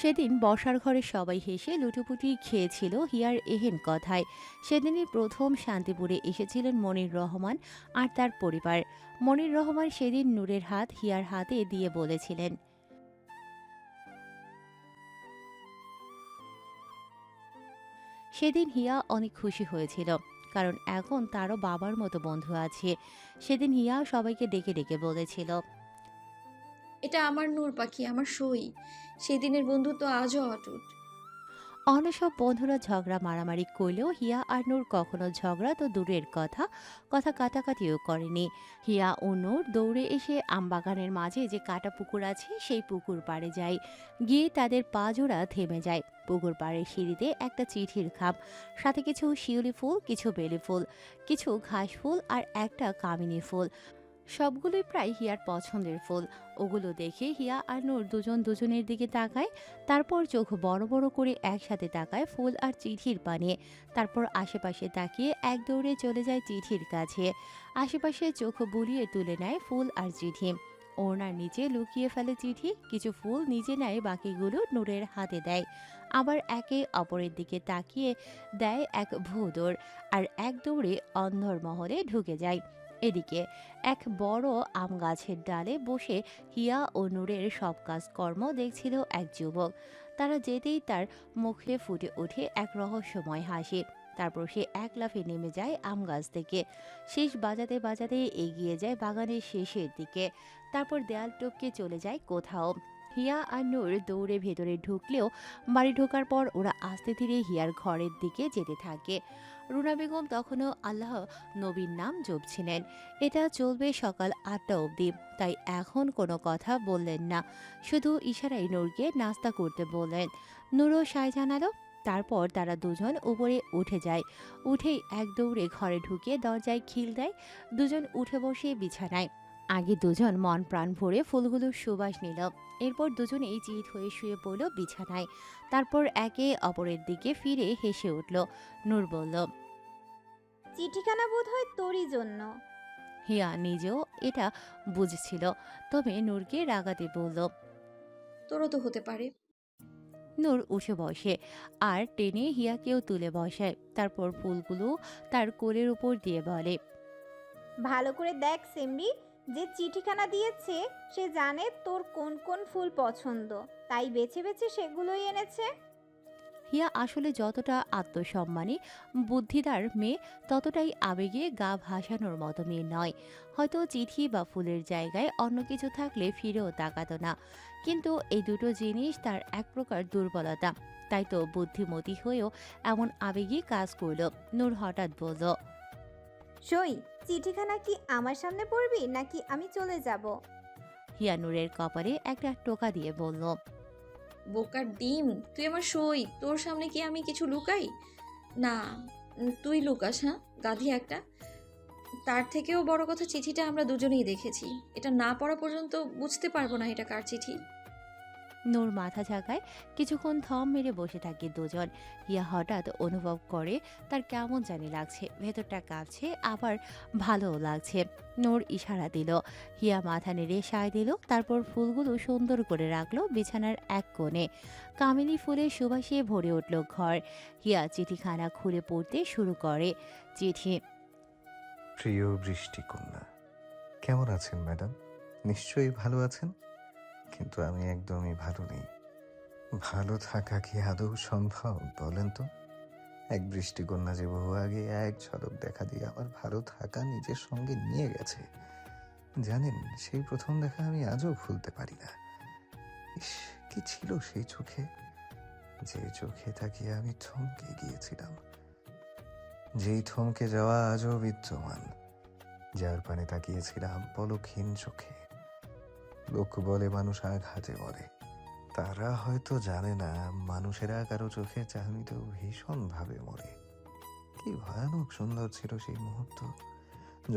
সেদিন বসার ঘরে সবাই হেসে লুটোপুটি খেয়েছিল হিয়ার এহেন কথায়। সেদিনই প্রথম শান্তিপুরে এসেছিলেন মনির রহমান আর তার পরিবার। মনির রহমান সেদিন নূরের হাত হিয়ার হাতে দিয়ে বলেছিলেন, সেদিন হিয়া অনেক খুশি হয়েছিল, কারণ এখন তারও বাবার মতো বন্ধু আছে। সেদিন হিয়া সবাইকে ডেকে ডেকে বলেছিল, এটা আমার নূর পাখি, আমার সই। সেদিনের বন্ধুত্ব আজও অটুট। অন্য সব বন্ধুরা ঝগড়া মারামারি করলেও হিয়া আর নূর কখনো ঝগড়া তো দূরের কথা, কথা কাটাকাটিও করেনি। হিয়া ও নূর দৌড়ে এসে আমবাগানের মাঝে যে কাটা পুকুর আছে সেই পুকুর পাড়ে যায়। গিয়ে তাদের পা জোড়া থেমে যায়। পুকুর পাড়ের সিঁড়িতে একটা চিঠির খাম, সাথে কিছু শিউলি ফুল, কিছু বেলি ফুল, কিছু ঘাস ফুল আর একটা কামিনী ফুল। সবগুলোই প্রায় হিয়ার পছন্দের ফুল। ওগুলো দেখে হিয়া আর নূর দুজন দুজনের দিকে তাকায়, তারপর চোখ বড় বড় করে একসাথে তাকায় ফুল আর চিঠির পানে। তারপর আশেপাশে তাকিয়ে এক দৌড়ে চলে যায় চিঠির কাছে। আশেপাশে চোখ বুলিয়ে তুলে নেয় ফুল আর চিঠি। ওড়নার নিচে লুকিয়ে ফেলে চিঠি, কিছু ফুল নিজে নেয়, বাকিগুলো নূরের হাতে দেয়। আবার একে অপরের দিকে তাকিয়ে দেয় এক ভূদৌড়, আর এক দৌড়ে অন্ধর মহলে ঢুকে যায়। এদিকে এক বড় আম গাছের ডালে বসে হিয়া ও নূরের সব কাজকর্ম দেখছিল এক যুবক। তারা যেতেই তার মুখে ফুটে ওঠে এক রহস্যময় হাসি। তারপর সে এক লাফে নেমে যায় আম গাছ থেকে, শেষ বাজাতে বাজাতে এগিয়ে যায় বাগানের শেষের দিকে, তারপর দেয়াল টপকে চলে যায় কোথাও। হিয়া আর নূর দৌড়ে ভেতরে ঢুকলেও বাড়ি ঢোকার পর ওরা আস্তে ধীরে হিয়ার ঘরের দিকে যেতে থাকে। রুনা বেগম তখনও আল্লাহ নবীর নাম জপছিলেন। এটা চলবে সকাল 8টা অবধি, তাই এখন কোনো কথা বললেন না, শুধু ইশারায় নূরকে নাস্তা করতে বললেন। নূরও সায় জানালো। তারপর তারা দুজন উপরে উঠে যায়। উঠেই এক দৌড়ে ঘরে ঢুকে দরজায় খিল দেয়। দুজন উঠে বসে বিছানায়। আগে দুজন মন প্রাণ ভরে ফুলগুলোর সুবাস নিল। এরপর দুজনেই চিত হয়ে শুয়ে পড়ল বিছানায়। তারপর একে অপরের দিকে ফিরে হেসে উঠল। নূর বলল, চিঠিখানা বোধ হয় তোরই জন্য। হিয়া নিজেও এটা বুঝছিল, তবে নূরকে রাগাতে বলল। তোরও তো হতে পারে। নূর উঠে বসে আর টেনে হিয়াকেও তুলে বসায়। তারপর ফুলগুলো তার কোলের উপর দিয়ে বলে, ভালো করে দেখ সিমরি, যে চিঠিখানা দিয়েছে সে জানে তোর কোন কোন ফুল পছন্দ, তাই বেছে বেছে সেগুলোই এনেছে। হিয়া আসলে যতটা আত্মসম্মানী বুদ্ধিদার মেয়ে, ততটাই আবেগে গা ভাসানোর মতো মেয়ে নয়। হয়তো চিঠি বা ফুলের জায়গায় অন্য কিছু থাকলে ফিরেও তাকাতো না, কিন্তু এই দুটো জিনিস তার এক প্রকার দুর্বলতা। তাই তো বুদ্ধিমতী হয়েও এমন আবেগী কাজ করলো। নূর হঠাৎ বলল, সই, চিঠিখানা কি আমার সামনে পড়বি নাকি আমি চলে যাব? হিয়া নূরের কপালে একটা টোকা দিয়ে বলল, বোকার ডিম, তুই আমার সই, তোর সামনে কি আমি কিছু লুকাই? না, তুই লুকাস, হ্যাঁ গাধি একটা। তার থেকেও বড় কথা, চিঠিটা আমরা দুজনেই দেখেছি। এটা না পড়া পর্যন্ত বুঝতে পারবো না এটা কার চিঠি। নূর মাথা ঝাঁকায়। কিছুক্ষণ থম মেরে বসে থাকে দুজন। হিয়া হঠাৎ অনুভব করে তার কেমন জানি লাগছে, ভেতরটা কাঁপছে, আবার ভালোও লাগছে। নূর ইশারা দিল, হিয়া মাথা নেড়ে সায় দিল। তারপর ফুলগুলো সুন্দর করে রাখলো বিছানার এক কোণে। কামিনী ফুলের সুবাসে ভরে উঠল ঘর। হিয়া চিঠিখানা খুলে পড়তে শুরু করে। চিঠি। প্রিয় বৃষ্টিকন্যা, কেমন আছেন ম্যাডাম? নিশ্চয়ই ভালো আছেন, কিন্তু আমি একদমই ভালো নেই। ভালো থাকা কি আদৌ সম্ভব বলেন তো? এক বৃষ্টিকন্যা যে বহু আগে এক ঝলক দেখা দিয়ে আমার ভালো থাকা নিজের সঙ্গে নিয়ে গেছে। জানেন, সেই প্রথম দেখা আমি আজও ভুলতে পারি না। ইস, কি ছিল সেই চোখে! যে চোখে তাকিয়ে আমি থমকে গিয়েছিলাম, যেই থমকে যাওয়া আজও বিদ্যমান, যার পানে তাকিয়েছিলাম পলকহীন চোখে। লোক বলে মানুষ আঘাতে মরে, তারা হয়তো জানে না মানুষেরা কারো চোখে চাহনিতেও ভীষণভাবে মরে। কি ভয়ানক সুন্দর ছিল সেই মুহূর্ত,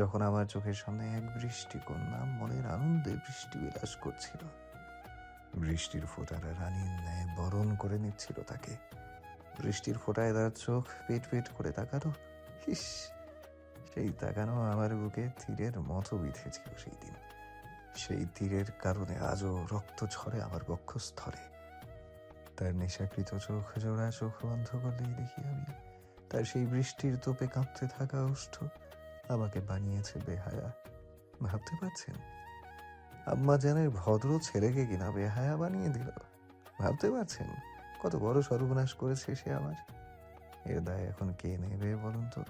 যখন আমার চোখের সামনে এক বৃষ্টিকন্যা মনের আনন্দে বৃষ্টি বিলাস করছিল। বৃষ্টির ফোঁটারা রানীর ন্যায় বরণ করে নিচ্ছিল তাকে। বৃষ্টির ফোঁটায় তার চোখ পেট পেট করে তাকালো। ইস, সেই তাকানো আমার বুকে তীরের মতো বিঁধেছিল সেই দিন। সেই তীরের কারণে আজও রক্ত ঝরে আমার বক্ষস্থলে। তার নেশাকৃত চোখ জোড়া চোখ বন্ধ করলেই দেখি আমি তার সেই বৃষ্টির তোপে কাঁপতে থাকা ওষ্ঠ আমাকে বানিয়েছে বেহায়া। ভাবতে পারছেন, আম্মা জানের ভদ্র ছেলেকে কিনা বেহায়া বানিয়ে দিল। ভাবতে পারছেন কত বড় সর্বনাশ করেছে সে আমার? এর দায় এখন কে নেবে বলুন তো?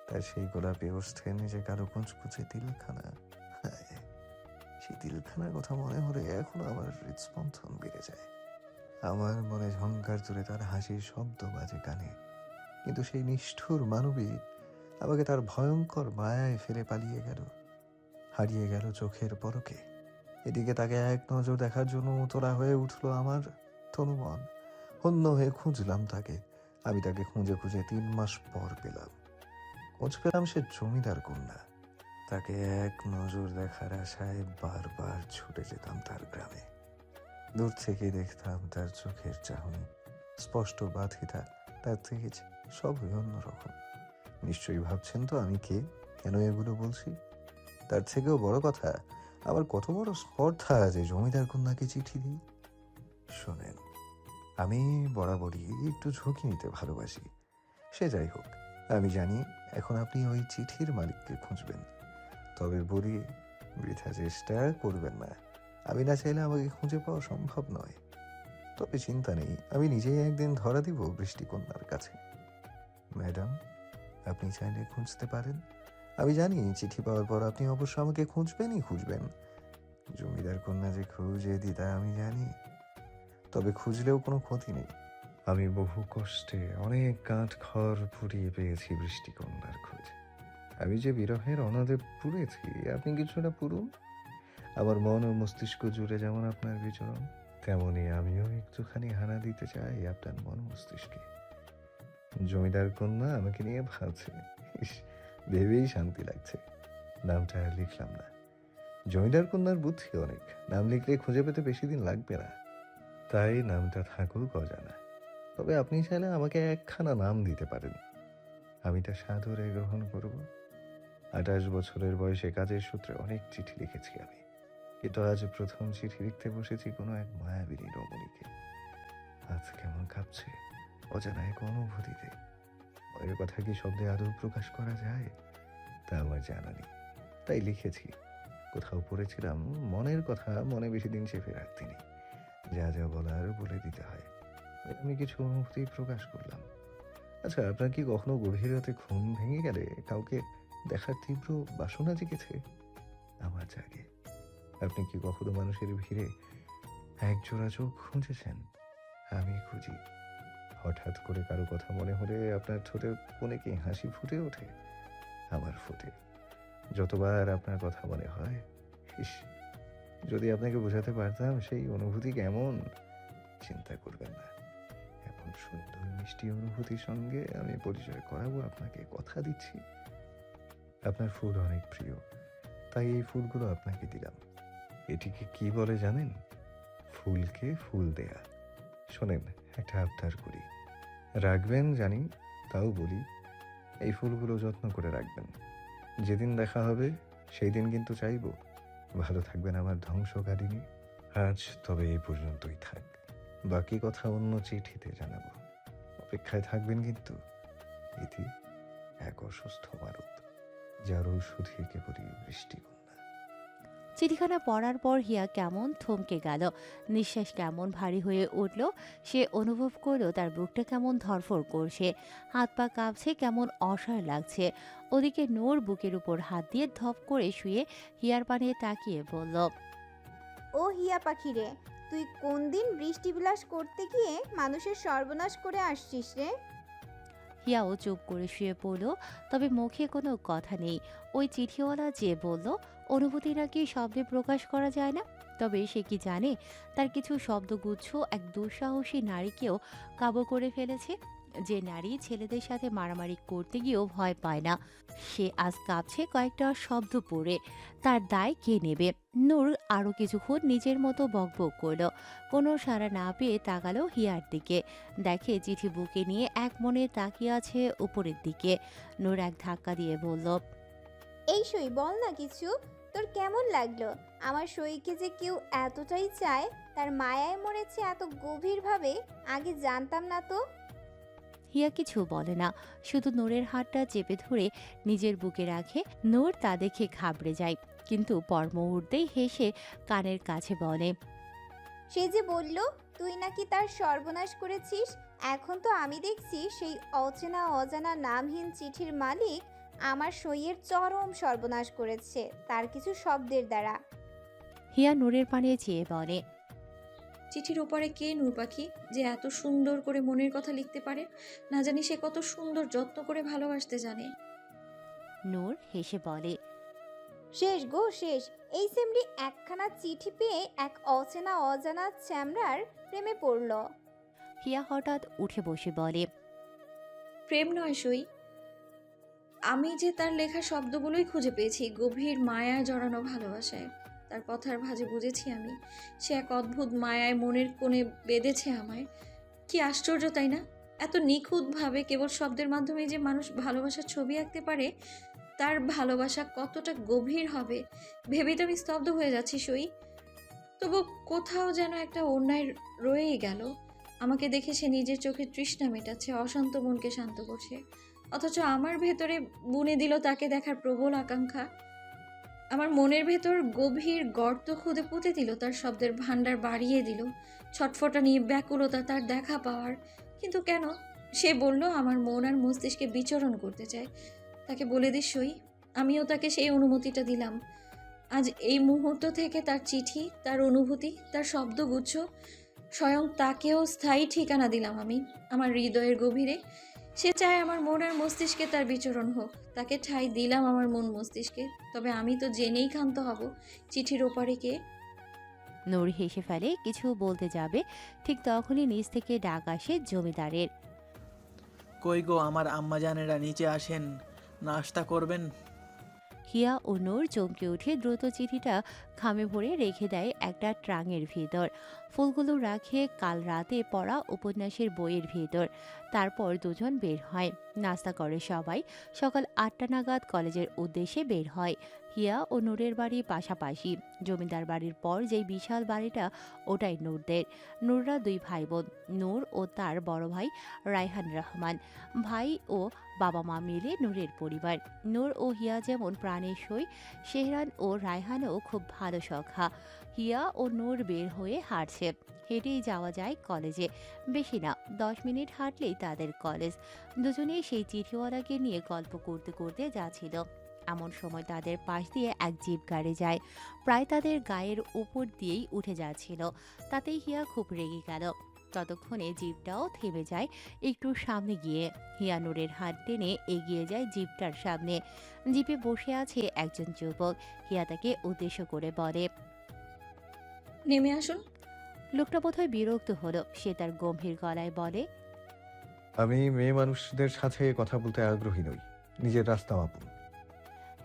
তার সেই গোলাপি ওষ্ঠে নিজে কারো কুচকুচে তিলখানা, হায়, সেই তিলখানার কথা মনে হলে এখন আমার হৃদস্পন্দন বেড়ে যায়। আমার মনে ঝংকার তুলে তার হাসির শব্দ বাজে কানে, কিন্তু সেই নিষ্ঠুর মানবী আমাকে তার ভয়ঙ্কর মায়ায় ফেলে পালিয়ে গেল, হারিয়ে গেল চোখের পলকে। এদিকে তাকে এক নজর দেখার জন্য উতলা হয়ে উঠল আমার তনুমন। হন্য হয়ে খুঁজলাম তাকে। আমি তাকে খুঁজে খুঁজে 3 মাস পর পেলাম। খোঁজ পেলাম সে জমিদার কন্যা। তাকে এক নজর দেখার আশায় বারবার ছুটে যেতাম তার গ্রামে। দূর থেকে দেখতাম তার চোখের চাহনি, স্পষ্ট বাধিতা, তার তেজ, সবই অন্যরকম। নিশ্চয়ই ভাবছেন তো আমি কে, কেন এগুলো বলছি। তার থেকেও বড় কথা, আমার কত বড় স্পর্ধা যে জমিদার কন্যাকে চিঠি দিই। শোনেন, আমি বরাবরই একটু ঝুঁকি নিতে ভালোবাসি। সে যাই হোক, আমি জানি এখন আপনি ওই চিঠির মালিককে খুঁজবেন। তবে বলি, বৃথা চেষ্টা করবেন না। আমি না চাইলে আমাকে খুঁজে পাওয়া সম্ভব নয়। তবে চিন্তা নেই, আমি নিজেই একদিন ধরা দিব বৃষ্টিকন্যার কাছে। ম্যাডাম, আপনি চাইলে খুঁজতে পারেন। আমি জানি চিঠি পাওয়ার পর আপনি অবশ্য আমাকে খুঁজবেন। জমিদার কন্যা যে খুঁজে দিতা আমি জানি, তবে খুঁজলেও কোনো ক্ষতি নেই। আমি বহু কষ্টে অনেক কাঠ খড় পুড়িয়ে পেয়েছি বৃষ্টিকন্যার খোঁজ। আমি যে বিরহের অনাদে পুড়েছি, আপনি কিছুটা পুরুন। আমার মন ও মস্তিষ্ক জুড়ে যেমন আপনার বিচরণ, তেমনি আমিও একটুখানি হানা দিতে চাই আপনার মন মস্তিষ্কে। জমিদার কন্যা আমাকে নিয়ে ভাবছে, ইস, ভেবেই শান্তি লাগছে। নামটা আর লিখলাম না, জমিদার কন্যার বুদ্ধি অনেক, নাম লিখলে খুঁজে পেতে বেশি দিন লাগবে না। তাই নামটা থাকুক অজানা। তবে আপনি চাইলে আমাকে একখানা নাম দিতে পারেন, আমি তা সাদরে গ্রহণ করব। 28 বছরের বয়সে কাজের সূত্রে অনেক চিঠি লিখেছি আমি, কিন্তু আজ প্রথম চিঠি লিখতে বসেছি কোনো এক মায়াবিনী রমণীকে। হাত কেমন কাঁপছে অজানা এক অনুভূতিতে। মনের কথা কি শব্দে আদৌ প্রকাশ করা যায় তা আমার জানা নেই, তাই লিখেছি। কোথাও পড়েছিলাম মনের কথা মনে বেশি দিন চেপে রাখতে নেই, যা যা বলার বলে দিতে হয়। তাই আমি কিছু অনুভূতি প্রকাশ করলাম। আচ্ছা, আপনার কি কখনো গভীর রাতে ঘুম ভেঙে গেলে কাউকে দেখার তীব্র বাসনা জেগেছে? আমার জাগে। আপনি কি কখনো মানুষের ভিড়ে একজোড়া চোখ খুঁজেছেন? আমি খুঁজি। হঠাৎ করে কারো কথা মনে হলে আপনার ঠোঁটের কোণে কি হাসি ফুটে ওঠে? আমার ফোটে। যতবার আপনার কথা মনে হয়, ইস, যদি আপনাকে বোঝাতে পারতাম সেই অনুভূতি কেমন। চিন্তা করবেন না, এমন সুন্দর মিষ্টি অনুভূতির সঙ্গে আমি পরিচয় করাবো আপনাকে, কথা দিচ্ছি। আপনার ফুল অনেক প্রিয়, তাই এই ফুলগুলো আপনাকে দিলাম। এটিকে কি বলে জানেন? ফুলকে ফুল দেয়া। শোনেন, একটা আবদার করি, রাখবেন জানি, তাও বলি, এই ফুলগুলো যত্ন করে রাখবেন। যেদিন দেখা হবে সেই দিন কিন্তু চাইবো ভালো থাকবেন আমার ধ্বংসকারিণী। আজ তবে এই পর্যন্তই থাক, বাকি কথা অন্য চিঠিতে জানাবো। অপেক্ষায় থাকবেন কিন্তু। ইতি, এক অসুস্থ মারুত, যার ঔষধি কেবলই বৃষ্টিকন্যা। চিঠিখানা পড়ার পর হিয়া কেমন থমকে গেল, নিঃশ্বাস কেমন ভারী হয়ে উঠল। সে অনুভব করল তার বুকটা কেমন ধড়ফড় করছে, হাত পা কাঁপছে, কেমন অসাড় লাগছে। ওদিকে নূর বুকের উপর হাত দিয়ে ধপ করে শুয়ে হিয়ার পানে তাকিয়ে বলল, ও হিয়া পাখি রে, তুই কোন দিন বৃষ্টিবিলাস করতে গিয়ে মানুষের সর্বনাশ করে আসছিস রে? হিয়াও চুপ করে শুয়ে পড়ল, তবে মুখে কোনো কথা নেই। ওই চিঠিওয়ালা যে বলল অনুভূতি নাকি শব্দে প্রকাশ করা যায় না, তবে সে কি জানে তার কিছু শব্দগুচ্ছ এক দুঃসাহসী নারীকেও কাবু করে ফেলেছে, যে নারী ছেলেদের সাথে মারামারি করতে গিয়েও ভয় পায় না। সে আজ কাঁপছে কয়েকটা শব্দ পড়ে, তার দায় কে নেবে? নূর আরও কিছুক্ষণ নিজের মতো বকবক করল, কোনো সাড়া না পেয়ে তাকালো হিয়ার দিকে। দেখে চিঠি বুকে নিয়ে এক মনে তাকিয়ে আছে উপরের দিকে। নূর এক ধাক্কা দিয়ে বলল, এই সই, বল না কিছু, তোর কেমন লাগলো? আমার সইকে যে কেউ এতটাই চায়, তার মায়ায় মরেছে এত গভীরভাবে, আগে জানতাম না তো। হিয়া কিছু বলে না, শুধু নূরের হাতটা চেপে ধরে নিজের বুকে রাখে। নূর তা দেখে ঘাবড়ে যায়, কিন্তু পর মুহূর্তেই হেসে কানের কাছে বলে, সে যে বলল তুই নাকি তার সর্বনাশ করেছিস, এখন তো আমি দেখছি সেই অচেনা অজানা নামহীন চিঠির মালিক আমার সইয়ের চরম সর্বনাশ করেছে তার কিছু শব্দের দ্বারা। হিয়া নূরের পানে চেয়ে বলে, চিঠির ওপারে কে নূর পাখি যে এত সুন্দর করে মনের কথা লিখতে পারে? না জানি সে কত সুন্দর যত্ন করে ভালোবাসতে জানে। নূর হেসে বলে, শেষ গো শেষ, এই সেমরি একখানা চিঠি পেয়ে এক অচেনা অজানা চ্যামড়ার প্রেমে পড়ল। হিয়া হঠাৎ উঠে বসে বলে, প্রেম নয় সই, আমি যে তার লেখা শব্দগুলোই খুঁজে পেয়েছি, গভীর মায়ায় জড়ানো ভালোবাসায়। তার কথার ভাঁজে বুঝেছি আমি, সে এক অদ্ভুত মায়ায় মনের কোণে বেঁধেছে আমায়। কি আশ্চর্য তাই না? এত নিখুঁতভাবে কেবল শব্দের মাধ্যমে যে মানুষ ভালোবাসার ছবি আঁকতে পারে, তার ভালোবাসা কতটা গভীর হবে ভেবেই তো আমি স্তব্ধ হয়ে যাচ্ছি সই। তবু কোথাও যেন একটা অন্যায় রয়েই গেল। আমাকে দেখে সে নিজের চোখে তৃষ্ণা মেটাচ্ছে, অশান্ত মনকে শান্ত করছে, অথচ আমার ভেতরে বুনে দিল তাকে দেখার প্রবল আকাঙ্ক্ষা। আমার মনের ভেতর গভীর গর্ত খুদে পুঁতে দিল, তার শব্দের ভাণ্ডার বাড়িয়ে দিল, ছটফটা নিয়ে ব্যাকুলতা তার দেখা পাওয়ার। কিন্তু কেন? সে বলল আমার মন আর মস্তিষ্কে বিচরণ করতে চায়। তাকে বলে দিস সই, আমিও তাকে সেই অনুমতিটা দিলাম। আজ এই মুহূর্ত থেকে তার চিঠি, তার অনুভূতি, তার শব্দগুচ্ছ, স্বয়ং তাকেও স্থায়ী ঠিকানা দিলাম আমি আমার হৃদয়ের গভীরে। সে চায় আমার মন আর মস্তিষ্কে তার বিচরণ হোক, তাকে ঠাঁই দিলাম আমার মন মস্তিষ্কে। তবে আমি তো জেনেই ক্ষান্ত হব চিঠির ওপারে কে। নূর হেসে ফেলে, কিছু বলতে যাবে, ঠিক তখনই নিচ থেকে ডাক আসে জমিদারের। কই গো আমার আম্মাজানেরা, নিচে আসেন, নাস্তা করবেন। হিয়া ও নূর চমকে উঠে দ্রুত চিঠিটা খামে ভরে রেখে দেয় একটা ট্রাঙের ভিতর। ফুলগুলো রাখে কাল রাতে পড়া উপন্যাসের বইয়ের ভিতর। তারপর দুজন বের হয়, নাস্তা করে সবাই। সকাল 8টা নাগাদ কলেজের উদ্দেশ্যে বের হয়। হিয়া ও নূরের বাড়ি পাশাপাশি। জমিদার বাড়ির পর যেই বিশাল বাড়িটা ওটাই নূরদের। নূররা 2 ভাই বোন, নূর ও তার বড় ভাই রায়হান রহমান। ভাই ও বাবা মা মিলে নূরের পরিবার। নূর ও হিয়া যেমন প্রাণের সই, শেহরান ও রায়হানও খুব ভালো সখা। হিয়া ও নূর বের হয়ে হাঁটছে। হেঁটেই যাওয়া যায় কলেজে। বেশি না, 10 মিনিট হাঁটলেই তাদের কলেজ। দুজনেই সেই চিঠিওয়ালাকে নিয়ে গল্প করতে করতে যাচ্ছিল। এমন সময় তাদের পাশ দিয়ে এক জিপ গাড়ি যায়, প্রায় তাদের গায়ের উপর দিয়েই উঠে যাচ্ছিল। তাতেই হিয়া খুব রেগে গেল। ততক্ষণে জিপটাও থেমে যায় একটু সামনে গিয়ে। হিয়া নূরের হাত টেনে এগিয়ে যায় জিপটার সামনে। জিপে বসে আছে একজন যুবক। হিয়া তাকে উদ্দেশ্য করে বলে, নেমে আসুন। লোকটা বোধহয় বিরক্ত হলো। সে তার গম্ভীর গলায় বলে, আমি মেয়ে মানুষদের সাথে কথা বলতে আগ্রহী নই, নিজের রাস্তা মাপুন।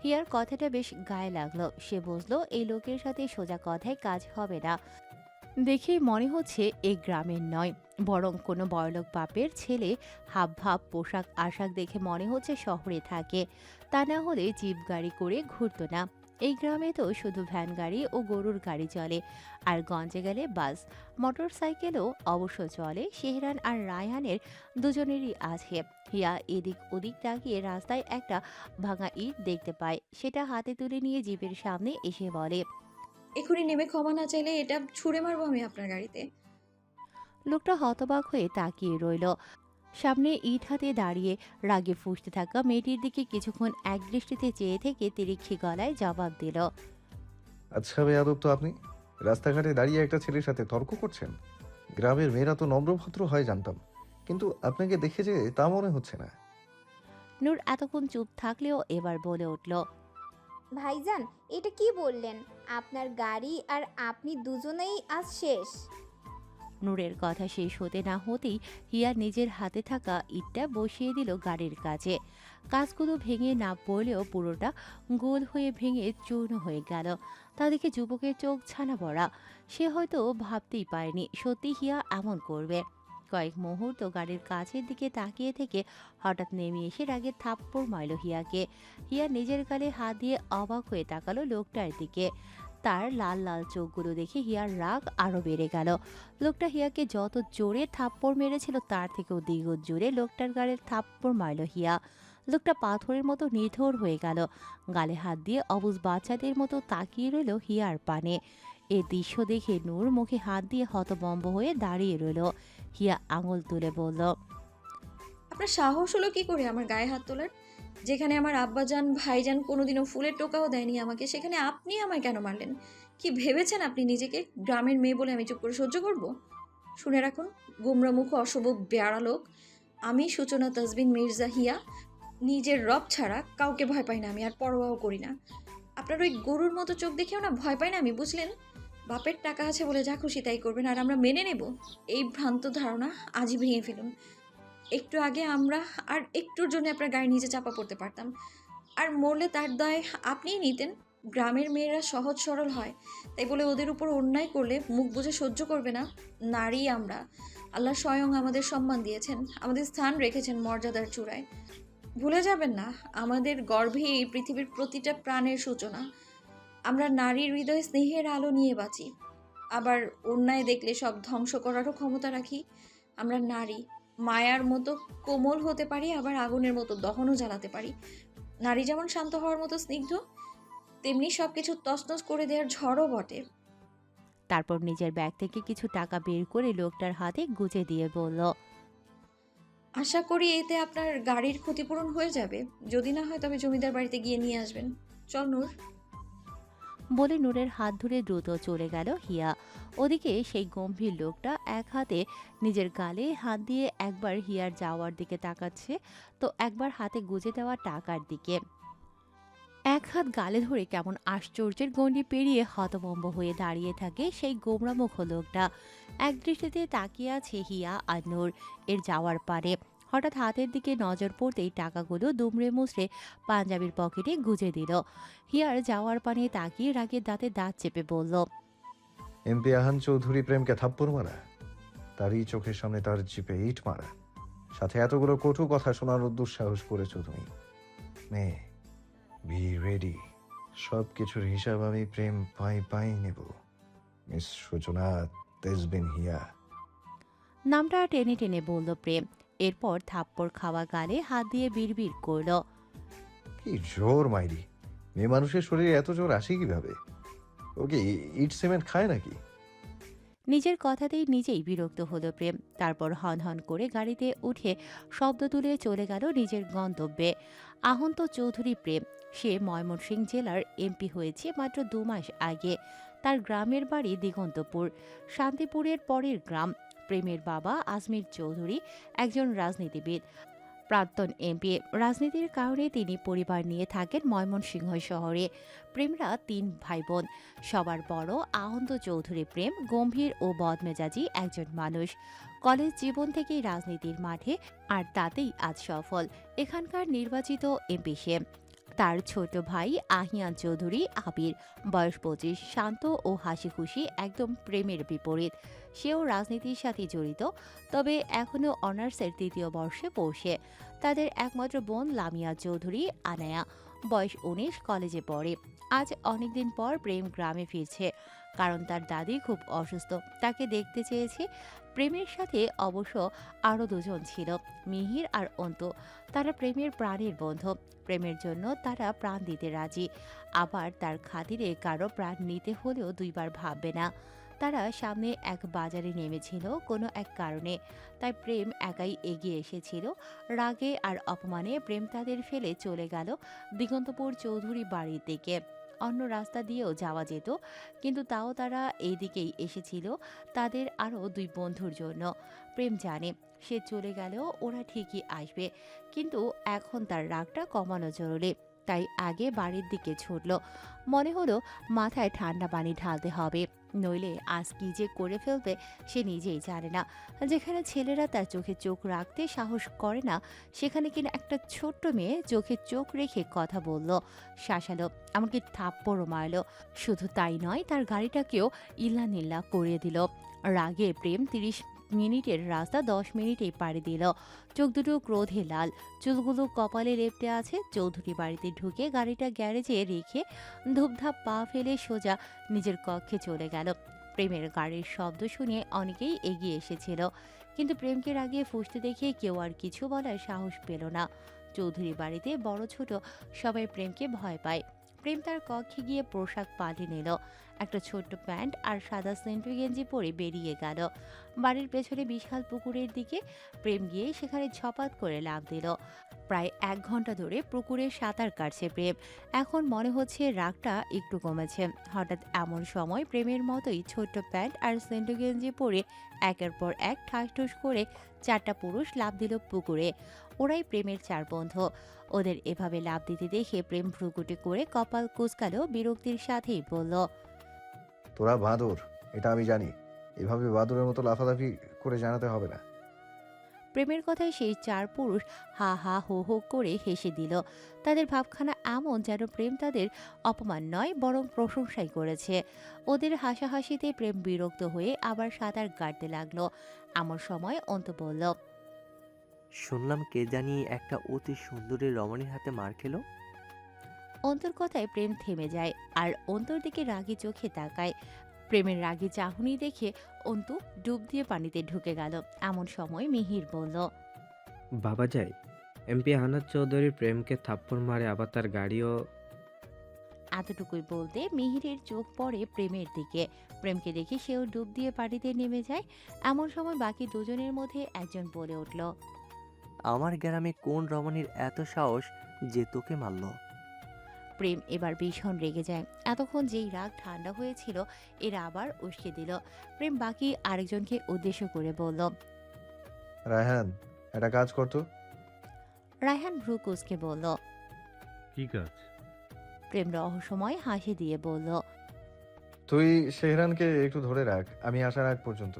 হিয়ার কথাটা বেশ গায়ে লাগলো। সে বুঝলো এই লোকের সাথে সোজা কথায় কাজ হবে না। দেখেই মনে হচ্ছে এই গ্রামের নয়, বরং কোনো বড়লোক বাপের ছেলে। হাব ভাব, পোশাক আশাক দেখে মনে হচ্ছে শহরে থাকে। তা না হলে জিপ গাড়ি করে ঘুরতো না। এই গ্রামে তো শুধু ভ্যান গাড়ি ও গরুর গাড়ি চলে, আর গঞ্জে গেলে বাস, মোটর সাইকেলও অবশ্য চলে। শেহরান আর রায়হানের দুজনেরই আছে। হিয়া এদিক ওদিক তাকিয়ে রাস্তায় একটা ভাঙা ইট দেখতে পায়। সেটা হাতে তুলে নিয়ে জিপের সামনে এসে বলে, এখনই নেমে ক্ষমা না চাইলে এটা ছুঁড়ে মারবো আমি আপনার গাড়িতে। লোকটা হতবাক হয়ে তাকিয়ে রইল। সামনে ইট হাতে দাঁড়িয়ে রাগে ফুঁসতে থাকা মেয়েটির দিকে কিছুক্ষণ একদৃষ্টিতে চেয়ে থেকে তিরিক্ষি গলায় জবাব দিল, আচ্ছা বেয়াদব তো আপনি, রাস্তাঘাটে দাঁড়িয়ে একটা ছেলের সাথে তর্ক করছেন। গ্রামের মেয়েরা তো নম্রভদ্র হয় জানতাম, কিন্তু আপনাকে দেখে যে তা মনে হচ্ছে না। নূর এতক্ষণ চুপ থাকলেও এবার বলে উঠল, ভাইজান, এটা কি বললেন? আপনার গাড়ি আর আপনি দুজনেই আজ শেষ। নূরের কথা শেষ হতে না হতেই হিয়া নিজের হাতে থাকা ইটটা বসিয়ে দিল গাড়ির কাছে। কাজগুলো ভেঙে না পড়লেও পুরোটা গোল হয়ে ভেঙে চূর্ণ হয়ে গেল। তা দেখে যুবকের চোখ ছানা পড়া। সে হয়তো ভাবতেই পারেনি সত্যি হিয়া এমন করবে। কয়েক মুহূর্ত গাড়ির কাছের দিকে তাকিয়ে থেকে হঠাৎ নেমে এসে রাগে থাপ্পড় মারল হিয়াকে। হিয়া নিজের গালে হাত দিয়ে অবাক হয়ে তাকালো লোকটার দিকে। তার লাল লাল চোখগুলো দেখে হিয়ার রাগ আরো বেড়ে গেল। লোকটা হিয়াকে যত জোরে থাপ্পড় মেরেছিল তার থেকেও দ্বিগুণ জোরে লোকটার গালে থাপ্পড় মারল হিয়া। লোকটা পাথরের মতো নিথর হয়ে গেল। গালে হাত দিয়ে অবুঝ বাচ্চাদের মতো তাকিয়ে রইল হিয়ার পানে। এ দৃশ্য দেখে নূর মুখে হাত দিয়ে হতভম্ব হয়ে দাঁড়িয়ে রইল। হিয়া আঙুল তুলে বলল, আপনার সাহস হলো কি করে আমার গায়ে হাত তোলার? যেখানে আমার আব্বাজান ভাইজান কোনোদিনও ফুলের টোকাও দেয়নি আমাকে, সেখানে আপনি আমায় কেন মারলেন? কি ভেবেছেন আপনি নিজেকে? গ্রামের মেয়ে বলে আমি চুপ করে সহ্য করব? শুনে রাখুন, গোমরামুখ অশুভ বেয়ারা লোক। আমি সূচনা তাজবিন মির্জা হিয়া, নিজের রব ছাড়া কাউকে ভয় পাই না আমি, আর পরোয়াও করি না। আপনার ওই গরুর মতো চোখ দেখেও না ভয় পাই না আমি, বুঝলেন? বাপের টাকা আছে বলে যা খুশি তাই করবেন আর আমরা মেনে নেব, এই ভ্রান্ত ধারণা আজই ভেঙে ফেলুন। একটু আগে আমরা আর একটুর জন্য আপনার গাড়ির নিচে চাপা পড়তে পারতাম, আর মরলে তার দায় আপনিই নিতেন। গ্রামের মেয়েরা সহজ সরল হয়, তাই বলে ওদের উপর অন্যায় করলে মুখ বুজে সহ্য করবে না? নারী আমরা, আল্লাহ স্বয়ং আমাদের সম্মান দিয়েছেন, আমাদের স্থান রেখেছেন মর্যাদার চূড়ায়। ভুলে যাবেন না, আমাদের গর্ভে এই পৃথিবীর প্রতিটা প্রাণের সূচনা। আমরা নারীর হৃদয়ে স্নেহের আলো নিয়ে বাঁচি, আবার অন্যায় দেখলে সব ধ্বংস করারও ক্ষমতা রাখি। আমরা নারী, মায়ার মতো কোমল হতে পারি, আবার আগুনের মতো দহনও জ্বালাতে পারি। নারী যেমন শান্ত হওয়ার মতো স্নিগ্ধ, তেমনি সব কিছু তছনছ করে দেওয়ার ঝড়ও বটে। তারপর নিজের ব্যাগ থেকে কিছু টাকা বের করে লোকটার হাতে গুজে দিয়ে বলল, আশা করি এতে আপনার গাড়ির ক্ষতিপূরণ হয়ে যাবে। যদি না হয় তবে জমিদার বাড়িতে গিয়ে নিয়ে আসবেন। চল নূর। বলে নূরের হাত ধরে দ্রুত চলে গেল হিয়া। ওদিকে সেই গম্ভীর লোকটা এক হাতে নিজের গালে হাত দিয়ে একবার হিয়ার যাওয়ার দিকে তাকাচ্ছে, তো একবার হাতে গুজে দেওয়া টাকার দিকে। এক হাত গালে ধরে কেমন আশ্চর্যের গণ্ডি পেরিয়ে হতভম্ব হয়ে দাঁড়িয়ে থাকে সেই গোমরামুখ লোকটা। এক দৃষ্টিতে তাকিয়ে আছে হিয়া আর নূর এর যাওয়ার পারে। হঠাৎ হাতের দিকে নজর পড়তেই টাকাগুলো দুমড়ে মুচড়ে পাঞ্জাবির পকেটে গুজে দিল। হিয়ার যাওয়ার পানে তাকিয়ে রাগে দাঁতে দাঁত চেপে বলল, এমপি আহান চৌধুরী প্রেমকে থাপ্পড় মারা, তারই চোখের সামনে তার জিপে ইট মারা, সাথে এতগুলো কটু কথা শোনানোর দুঃসাহস করেছো তুমি। মেয়ে, বি রেডি। সব কিছুর হিসাব আমি প্রেম পাই নেব। মিস সূচনা তেজবিন হিয়া। নামটা টেনে টেনে বলল প্রেম। এরপর থাপ্পড় খাওয়া গালে হাত দিয়ে বিড়বিড় করল, কি জোর মাইরি! মেয়ে মানুষের শরীরে এত জোর আসে কিভাবে? ওকে ইট সিমেন্ট খায় নাকি? নিজের কথাতেই নিজেই বিরক্ত হলো প্রেম। তারপর হন হন করে গাড়িতে উঠে শব্দ তুলে চলে গেল নিজের গন্তব্যে। আহন্ত চৌধুরী প্রেম। সে ময়মনসিংহ জেলার এমপি হয়েছে মাত্র 2 মাস আগে। তার গ্রামের বাড়ি দিগন্তপুর, শান্তিপুরের পরের গ্রাম। প্রেমের বাবা আজমির চৌধুরী একজন রাজনীতিবিদ, প্রাক্তন এমপি। রাজনীতির কারণে তিনি পরিবার নিয়ে থাকেন ময়মনসিংহ শহরে। প্রেমরা 3 ভাই বোন। সবার বড় আহন্ত চৌধুরী প্রেম গম্ভীর ও বদমেজাজি একজন মানুষ। কলেজ জীবন থেকেই রাজনীতির মাঠে, আর তাতেই আজ সফল। এখানকার নির্বাচিত এমপি সে। তার ছোট ভাই আহিয়ান চৌধুরী আবির, বয়স 25, শান্ত ও হাসি খুশি, একদম প্রেমের বিপরীত। সেও রাজনীতির সাথে জড়িত, তবে এখনও অনার্সের 3য় বর্ষে পড়ছে। তাদের একমাত্র বোন লামিয়া চৌধুরী আনায়া, বয়স 19, কলেজে পড়ে। আজ অনেকদিন পর প্রেম গ্রামে ফিরছে, কারণ তার দাদি খুব অসুস্থ, তাকে দেখতে চেয়েছে। প্রেমের সাথে অবশ্য আরও 2 জন ছিল, মিহির আর অন্তু। তারা প্রেমের প্রাণের বন্ধু। প্রেমের জন্য তারা প্রাণ দিতে রাজি, আবার তার খাতিরে কারো প্রাণ নিতে হলেও 2 বার ভাববে না। তারা সামনে এক বাজারে নেমেছিল কোনো এক কারণে, তাই প্রেম একাই এগিয়ে এসেছিল। রাগে আর অপমানে প্রেম তাদের ফেলে চলে গেল দিগন্তপুর চৌধুরী বাড়ির দিকে। অন্য রাস্তা দিয়েও যাওয়া যেত, কিন্তু তাও তারা এই দিকেই এসেছিল তাদের আরও 2 বন্ধুর জন্য। প্রেম জানে সে চলে গেলেও ওরা ঠিকই আসবে, কিন্তু এখন তার রাগটা কমানো জরুরি। তাই আগে বাড়ির দিকে ছুটল। মনে হলো মাথায় ঠান্ডা পানি ঢালতে হবে, নইলে আজ কি যে করে ফেলবে সে নিজেই জানে না। যেখানে ছেলেরা তার চোখে চোখ রাখতে সাহস করে না, সেখানে কিনা একটা ছোট্ট মেয়ে চোখে চোখ রেখে কথা বলল, শাসালো, এমনকি থাপ্পড়ও মারল। শুধু তাই নয়, তার গাড়িটাকেও ইল্লানিল্লা করিয়ে দিল। রাগে প্রেম 30 মিনিটের রাস্তা 10 মিনিটেই পাড়ি দিল। চোখ দুটো ক্রোধে লাল, চুলগুলো কপালে লেপ্টে আছে। চৌধুরী বাড়িতে ঢুকে গাড়িটা গ্যারেজে রেখে ধূপধাপ পা ফেলে সোজা নিজের কক্ষে চলে গেল। প্রেমের গাড়ির শব্দ শুনে অনেকেই এগিয়ে এসেছিল, কিন্তু প্রেমকে রাগিয়ে ফুঁসতে দেখে কেউ আর কিছু বলার সাহস পেল না। চৌধুরী বাড়িতে বড় ছোট সবাই প্রেমকে ভয় পায়। প্রেম তার কক্ষে গিয়ে পোশাক পাল্টে নিল, একটা ছোট্ট প্যান্ট আর সাদা সেন্টু গেঞ্জি পরে বেরিয়ে গেল বাড়ির পেছনে বিশাল পুকুরের দিকে। প্রেম গিয়ে সেখানে ঝপাত করে লাফ দিল। প্রায় 1 ঘন্টা ধরে পুকুরে সাঁতার কাটছে প্রেম। এখন মনে হচ্ছে রাগটা একটু কমেছে। হঠাৎ এমন সময় প্রেমের মতোই ছোট্ট প্যান্ট আর সেন্টু গেঞ্জি পরে একের পর এক ঠাস করে 4টা পুরুষ লাফ দিল পুকুরে। ওরাই প্রেমের 4 বন্ধু। ওদের এভাবে লাফ দিতে দেখে প্রেম ভ্রুকুটি করে কপাল কুঁচকালো, বিরক্তির সাথেই বলল, তোরা বাঁদর, এটা আমি জানি। এভাবে বাঁদরের মতো লাফালাফি করে জানাতে হবে না। প্রেমের কথায় সেই 4 পুরুষ হা হা হো হো করে হেসে দিল। তাদের ভাবখানা এমন যেন প্রেম তাদের অপমান নয়, বরং প্রশংসাই করেছে। ওদের হাসাহাসিতে প্রেম বিরক্ত হয়ে আবার সাঁতার কাটতে লাগলো। এমন সময় অন্ত বলল, শুনলাম কে জানি একটা অতি সুন্দরী রমণীর হাতে মার খেলো। অন্তর কথায় প্রেম থেমে যায় আর অন্তর দিকে রাগী চোখে তাকায়। প্রেমের রাগী চাহনি দেখে অন্তু ডুব দিয়ে পানিতে ঢুকে গেল। এমন সময় মিহির বলল, বাবা যায়, এমপি আহনাদ চৌধুরী প্রেমকে থাপ্পড় মারে, আবার তার গাড়িও। এতটুকুই বলতে মিহিরের চোখ পড়ে প্রেমের দিকে। প্রেমকে দেখে সেও ডুব দিয়ে পানিতে নেমে যায়। এমন সময় বাকি 2 জনের মধ্যে একজন বলে উঠল, আমার গ্রামে কোন রমণীর এত সাহস যে তোকে মারলো? প্রেম এবার ভীষণ রেগে যায়। এতক্ষণ যেই রাগ ঠান্ডা হয়েছিল এরা আবার উস্কে দিল। প্রেম বাকি আরেকজনকে উদ্দেশ্য করে বলল, রায়হান, একটা কাজ করতো। রায়হান ভ্রু কুঁচকে বলল। কি কাজ? প্রেম রহস্যময় হাসি দিয়ে বলল, তুই শেহরানকে একটু ধরে রাখ, আমি আসার আগ পর্যন্ত।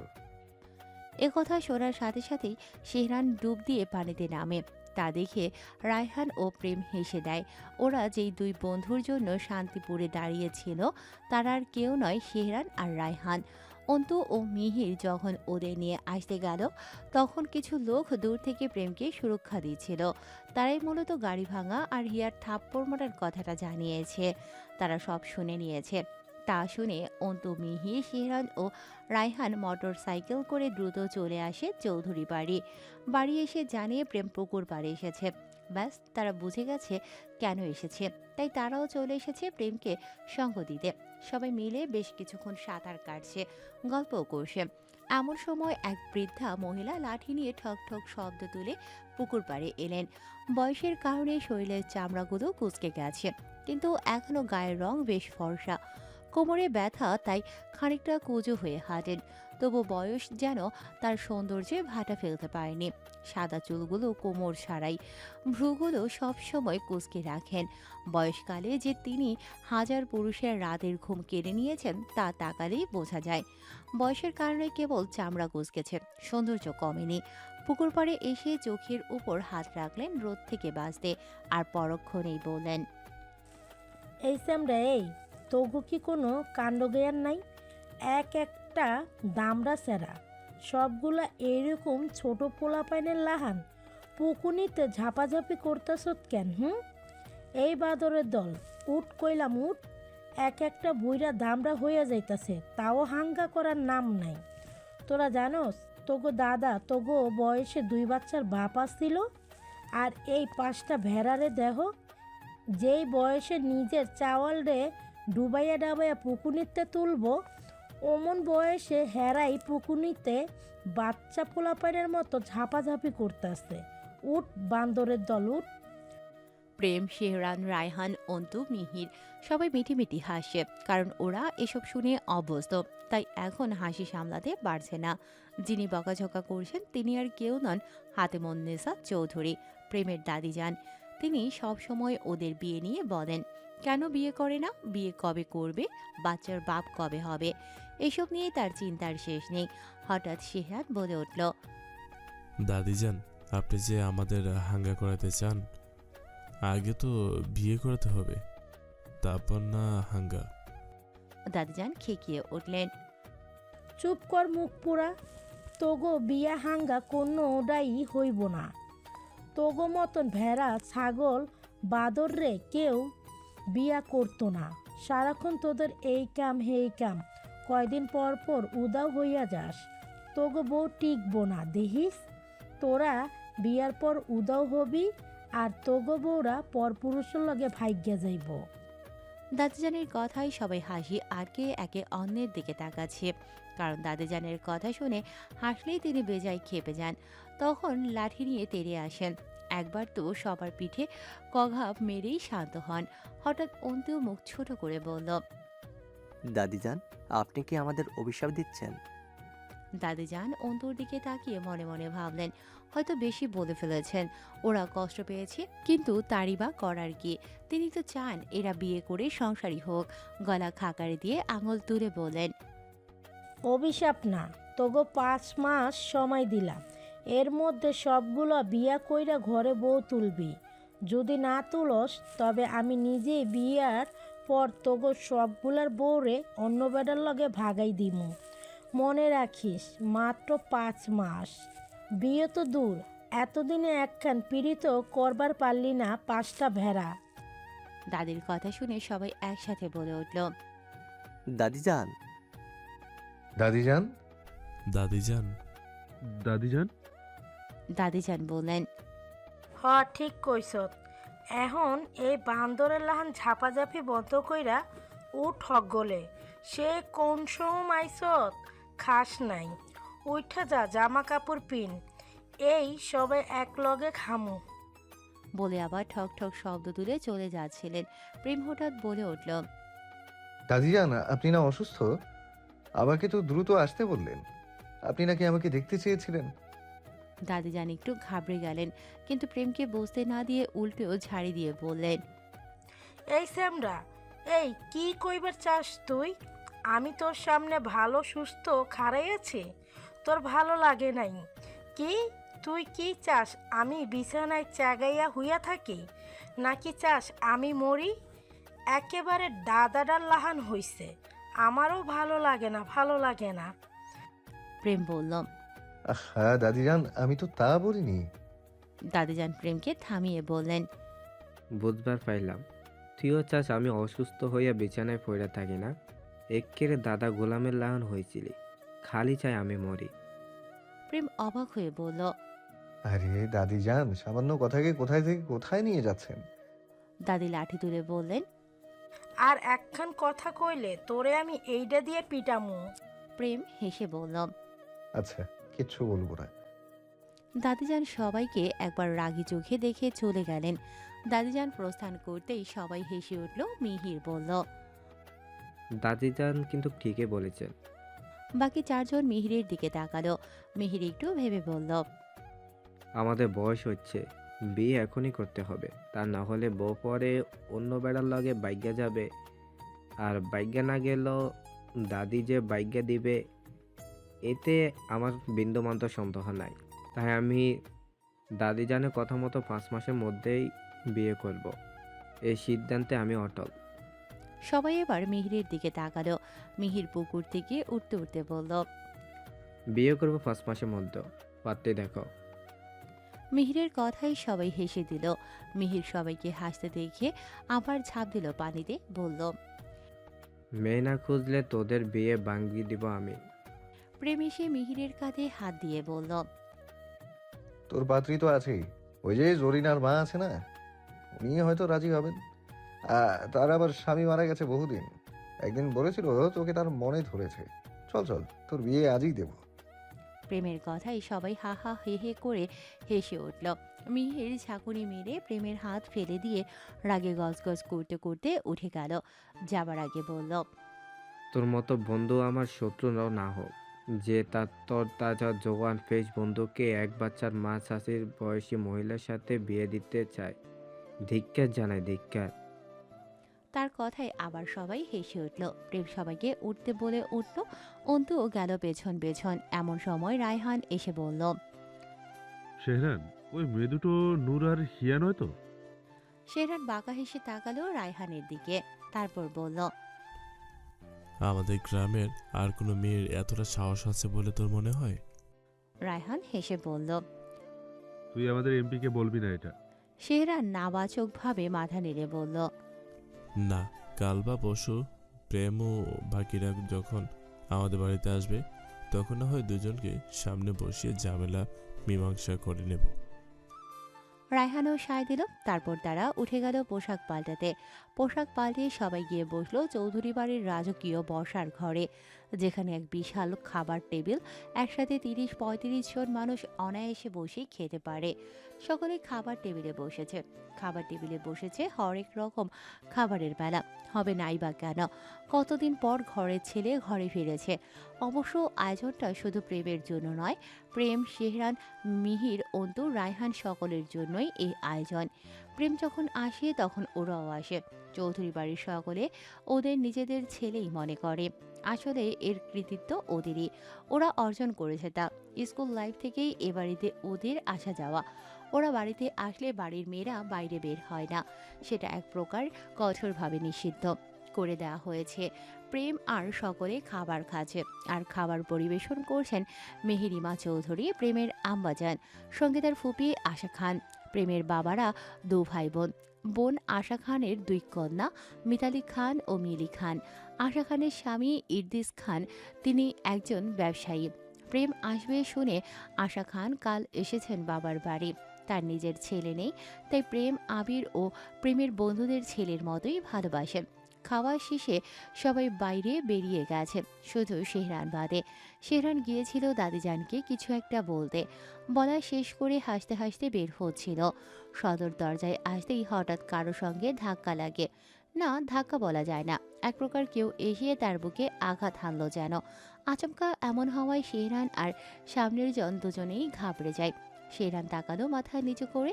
একথা শোনার সাথে সাথেই শেহরান ডুব দিয়ে পানিতে নামে। তা দেখে রায়হান ও প্রেম হেসে দেয়। ওরা যেই দুই বন্ধুর জন্য শান্তিপুরে দাঁড়িয়েছিল তারা আর কেউ নয়, শেহরান আর রায়হান। অন্তু ও মিহির যখন ওদের নিয়ে আসতে গেল তখন কিছু লোক দূর থেকে প্রেমকে সুরক্ষা দিচ্ছিল। তারাই মূলত গাড়ি ভাঙা আর হিয়ার থাপ্পড় মারার কথাটা জানিয়েছে। তারা সব শুনে নিয়েছে। তা শুনে অন্তু, মিহির, শেহরান ও রায়হান মোটর সাইকেল করে দ্রুত চলে আসে চৌধুরী বাড়ি। বাড়ি এসে জানিয়ে প্রেম পুকুর পাড়ে এসেছে। ব্যাস, তারা বুঝে গেছে কেন এসেছে, তাই তারাও চলে এসেছে প্রেমকে সঙ্গ দিতে। সবাই মিলে বেশ কিছুক্ষণ সাঁতার কাটছে, গল্পও করছে। এমন সময় এক বৃদ্ধা মহিলা লাঠি নিয়ে ঠক ঠক শব্দ তুলে পুকুর পাড়ে এলেন। বয়সের কারণে শরীরের চামড়াগুলো কুঁচকে গেছে, কিন্তু এখনো গায়ের রং বেশ ফর্সা। কোমরে ব্যথা, তাই খানিকটা কুঁজো হয়ে হাঁটেন। তবু বয়স যেন তার সৌন্দর্যে ভাটা ফেলতে পারেনি। সাদা চুলগুলো কোমর ছাড়াই, ভ্রুগুলো সবসময় কুঁচকে রাখেন। বয়সকালে যে তিনি হাজার পুরুষের রাতের ঘুম কেড়ে নিয়েছেন তা তাকালেই বোঝা যায়। বয়সের কারণে কেবল চামড়া কুঁচকেছে, সৌন্দর্য কমেনি। পুকুর পাড়ে এসে চোখের উপর হাত রাখলেন রোদ থেকে বাঁচতে, আর পরক্ষণেই বললেন, এই স্যামরা, এই তবু কি কোনো কাণ্ডজ্ঞান নাই? এক একটা দামড়া সেরা, সবগুলা এইরকম ছোট পোলাপাইনের লাহান পুকুনিতে ঝাপাঝাপি করতেছত কেন? এই বাদরের দল, উঠ কইলাম উঠ। এক একটা বুইরা দামড়া হইয়া যাইতাছে, তাও হাঙ্গা করার নাম নাই। তোরা জানোস তোগো দাদা তোগো বয়সে 2 বাচ্চার বাপ আসছিল, আর এই 5টা ভেড়ারে দেহ যেই বয়সে নিজের চাওয়াল রে ডুবাইয়া ডাবাইয়া পুকুনিতে তুলব, অমন বয়সে হেরাই পুকুনিতে বাচ্চা পোলাপাইনের মতো ঝাপাঝাপি করতেছে। উঠ বান্দরের দল উঠ। প্রেম, শেহরান, রায়হান, অন্তু, মিহির সবাই মিটিমিটি হাসে, কারণ ওরা এসব শুনে অভ্যস্ত। তাই এখন হাসি সামলাতে পারছে না। যিনি বকাঝকা করছেন তিনি আর কেউ নন, হাতেমুন্নেসা চৌধুরী, প্রেমের দাদি যান। তিনি সব সময় ওদের বিয়ে নিয়ে বলেন, কেন বিয়ে করে না, বিয়ে কবে করবে, বাচ্চার বাপ কবে হবে, এসব নিয়ে তার চিন্তার শেষ নেই। হঠাৎ শেহরান বলে উঠল, দাদিজান, আপনি যে আমাদের হাঙ্গা করাতে চান, আগে তো বিয়ে করাতে হবে, তারপর না হাঙ্গা। দাদিজান খেকিয়ে উঠলেন, চুপ কর মুখ পোড়া। তোগো বিয়া হাঙ্গা কোনো ওডাই হইব না। তোগো মতন ভেড়া ছাগল বাদর রে কেউ বিয়া করতো না। সারাক্ষণ তোদের এই কাম হেই কাম, কয়দিন পর পর উদাও হইয়া যাস। তোগো বউ টিকবো না দেখিস। তোরা বিয়ার পর উদাও হবি, আর তোগো বউরা পরপুরুষের লগে ভাগ্যা যাইব। দাদিজানের কথায় সবাই হাসি আটকে একে অন্যের দিকে তাকাচ্ছে, কারণ দাদিজানের কথা শুনে হাসলেই তিনি বেজায় খেপে যান। তখন লাঠি নিয়ে তেড়ে আসেন। একবার তো সবার পিঠে কঘাপ মেরেই শান্ত হন। হঠাৎ অন্তু মুখ ছোট করে বলল, দাদিজান, আপনি কি আমাদের অভিশাপ দিচ্ছেন? দাদিজান অন্তুর দিকে তাকিয়ে মনে মনে ভাবলেন, হয়তো বেশি বলে ফেলেছেন। ওরা কষ্ট পেয়েছে, কিন্তু তারই বা করার কি। তিনি তো চান এরা বিয়ে করে সংসারী হোক। গলা খাকারে দিয়ে আঙুল তুলে বলেন, অভিশাপ না, তোগো 5 মাস সময় দিলাম। এর মধ্যে সবগুলো বিয়া কইরা ঘরে বউ তুলবি। যদি না তুলস তবে আমি নিজেই বিয়ার পর তোগো সবগুলার বউরে অন্য বেডার লগে ভাগাই দিমু। মনে রাখিস, মাত্র 5 মাস। বিয়ে তো দূর, এতদিনে একখান পীড়িত করবার পারলি না 5টা ভেড়া। দাদির কথা শুনে সবাই একসাথে বলে উঠল, দাদিজান। দাদিজান, দাদিজান। দাদিজান। দাদিজান বললেন, হ ঠিক কইছত। এখন এই বান্দরের লাহান ঝাপাঝাপি বন্ধ কইরা উঠ হগলে। সে কোন সময় আইসত খাস নাই। উঠা যা, জামা কাপড় পিন। এই সবাই এক লগে খামু। বলে আবার ঠক ঠক শব্দ তুলে চলে যাচ্ছিলেন। প্রেম হঠাৎ বলে উঠল, দাদিজান, আপনি না অসুস্থ? আমাকে তো দ্রুত আসতে বললেন। আপনি নাকি আমাকে দেখতে চেয়েছিলেন। দাদিজান একটু ঘাবড়ে গেলেন, কিন্তু প্রেমকে বসতে না দিয়ে উল্টেও ঝাড়ি দিয়ে বললেন, এই স্যামরা, এই কি কইবার চাস তুই? আমি তোর সামনে ভালো সুস্থ খাড়াই আছি। তোর ভালো লাগে নাই? কি তুই কি চাস আমি বিছানায় চাগাইয়া হইয়া থাকি, নাকি চাস আমি মরি? একেবারে দাদাডার লাহান হইছে, আমারও ভালো লাগে না, ভালো লাগে না। প্রেম বলল। আহা দাদিজান, আমি তো তা বলিনি। দাদিজান প্রেমকে থামিয়ে বললেন। বুধবার পাইলাম তুইও চাস আমি অসুস্থ হইয়া বিছানায় পড়ে থাকি না? এক্কেরে দাদা গোলামের লাহান হয়েছিলি, খালি চাই আমি মরি। প্রেম অবাক হয়ে বলল। আরে দাদিজান, সামান্য কথাকে কোথায় থেকে কোথায় নিয়ে যাচ্ছেন? দাদি লাঠি তুলে বললেন। আর একখান কথা কইলে তোরে আমি এইটা দিয়ে পিটামু। প্রেম হেসে বলল। আচ্ছা, কিচ্ছু বলবো না। দাদিজান সবাইকে একবার রাগী চোখে দেখে চলে গেলেন। দাদিজান প্রস্থান করতেই সবাই হেসে উঠল। মিহির বলল। দাদিজান কিন্তু ঠিকই বলেছেন। বাকি চারজন মিহিরের দিকে তাকালো। মিহির একটু ভেবে বলল। আমাদের বয়স হচ্ছে, বিয়ে এখনই করতে হবে, তা না হলে বউ পরে অন্য বেড়ার লগে বাইজ্ঞা যাবে, আর বাইজ্ঞা না গেলেও দাদি যে বাইজ্ঞা দিবে এতে আমার বিন্দুমাত্র সন্দেহ নাই। তাই আমি দাদি জানে কথা মতো 5 মাসের মধ্যেই বিয়ে করব, এই সিদ্ধান্তে আমি অটল। সবাই এবার মিহিরের দিকে তাকালো। মিহির পুকুর থেকে উঠতে উঠতে বলল। বিয়ে করব 5 মাসের মধ্যে, পাত্রে দেখো। মিহিরের কথাই সবাই হেসে দিল। মিহির সবাইকে হাসতে দেখে আবার ঝাঁপ দিল পানিতে, বলল। মেয়ে না খুঁজলে তোদের বিয়ে ভাঙিয়ে দিব আমি। প্রেম এসে মিহিরের কাঁধে হাত দিয়ে বলল। তোর পাত্রী তো আছেই, ওই যে জরিনার মা আছে না, উনি হয়তো রাজি হবেন। তার আবার স্বামী মারা গেছে বহুদিন, একদিন বলেছিল তোকে তার মনে ধরেছে। চল চল, তোর বিয়ে আজই দেব। প্রেমের কথাই সবাই হা হা হে হে করে হেসে উঠল। মিহির ঝাঁকুনি মেরে প্রেমের হাত ফেলে দিয়ে রাগে গজগজ করতে করতে উঠে গেল। যাবার আগে বলল। তোর মতো বন্ধু আমার শত্রুরাও না হোক, যে তার তোর তাজা জোয়ান ফ্রেশ বন্ধুকে এক বাচ্চার মা চাষির বয়সী মহিলার সাথে বিয়ে দিতে চায়, ধিক্কার জানায় ধিক্কার। তার কথায় আবার সবাই হেসে উঠল। প্রেম সবাইকে উঠতে বলে উঠল। অন্তুও গেল পেছন পেছন। এমন সময় রায়হান এসে বলল। শেহরান, ওই মেয়ে দুটো নূর আর হিয়া নয় তো? শেহরান বাঁকা হেসে তাকালো রায়হানের দিকে, তারপর বলল। আমাদের গ্রামের আর কোনো মেয়ের এতটা সাহস আছে বলে তোর মনে হয়? রায়হান হেসে বলল। তুই আমাদের এমপিকে বলবি না এটা। শেহরান নাবাচকভাবে মাথা নেড়ে বলল। না, কাল বা পরশু প্রেম ও বাকিরা যখন আমাদের বাড়িতে আসবে তখন না হয় দুজনকে সামনে বসিয়ে ঝামেলা মীমাংসা করে নেব। রায়হানও সায় দিল। তারপর তারা উঠে গেল পোশাক পাল্টাতে। পোশাক পাল্টে সবাই গিয়ে বসলো চৌধুরী বাড়ির রাজকীয় বসার ঘরে, যেখানে এক বিশাল খাবার টেবিল, একসাথে 30-35 জন মানুষ অনায়াসে বসে খেতে পারে। সকলে খাবার টেবিলে বসেছে। খাবার টেবিলে বসেছে হরেক রকম খাবারের বেলা, হবে নাই বা কেন। কতদিন পর ঘরের ছেলে ঘরে ফিরেছে। অবশ্য আয়োজনটা শুধু প্রেমের জন্য নয়, প্রেম, শেহরান, মিহির, অন্তু, রায়হান সকলের জন্যই এই আয়োজন। প্রেম যখন আসে তখন ওরাও আসে। চৌধুরী বাড়ির সকলে ওদের নিজেদের ছেলেই মনে করে। আসলে এর কৃতিত্ব ওদেরই, ওরা অর্জন করেছে তা। স্কুল লাইফ থেকেই এ বাড়িতে ওদের আসা যাওয়া। ওরা বাড়িতে আসলে বাড়ির মেয়েরা বাইরে বের হয় না, সেটা এক প্রকার কঠোরভাবে নিষিদ্ধ করে দেওয়া হয়েছে। প্রেম আর সকলে খাবার খাচ্ছে, আর খাবার পরিবেশন করছেন মেহেরিমা চৌধুরী, প্রেমের আম্বাজান, সঙ্গে তার ফুপি আশা খান। প্রেমের বাবারা 2 ভাই বোন। বোন আশা খানের 2 কন্যা, মিতালি খান ও মিলি খান। আশা খানের স্বামী ইরদিস খান, তিনি একজন ব্যবসায়ী। প্রেম আসবে শুনে আশা খান কাল এসেছেন বাবার বাড়ি। তার নিজের ছেলে নেই, তাই প্রেম আবির ও প্রেমের বন্ধুদের ছেলের মতোই ভালোবাসেন। খাওয়া শেষে সবাই বাইরে বেরিয়ে গেছে, শুধু শেহরান বাদে। শেহরান গিয়েছিল দাদিজানকে কিছু একটা বলতে, বলা শেষ করে হাসতে হাসতে বের হচ্ছিল। সদর দরজায় আসতেই হঠাৎ কারো সঙ্গে ধাক্কা লাগে। না, ধাক্কা বলা যায় না, এক প্রকার কেউ এসে তার বুকে আঘাত হানল যেন। আচমকা এমন হওয়ায় শেহরান আর সামনের জন দুজনেই ঘাবড়ে যায়। শেহরান তাকালো মাথা নিচু করে।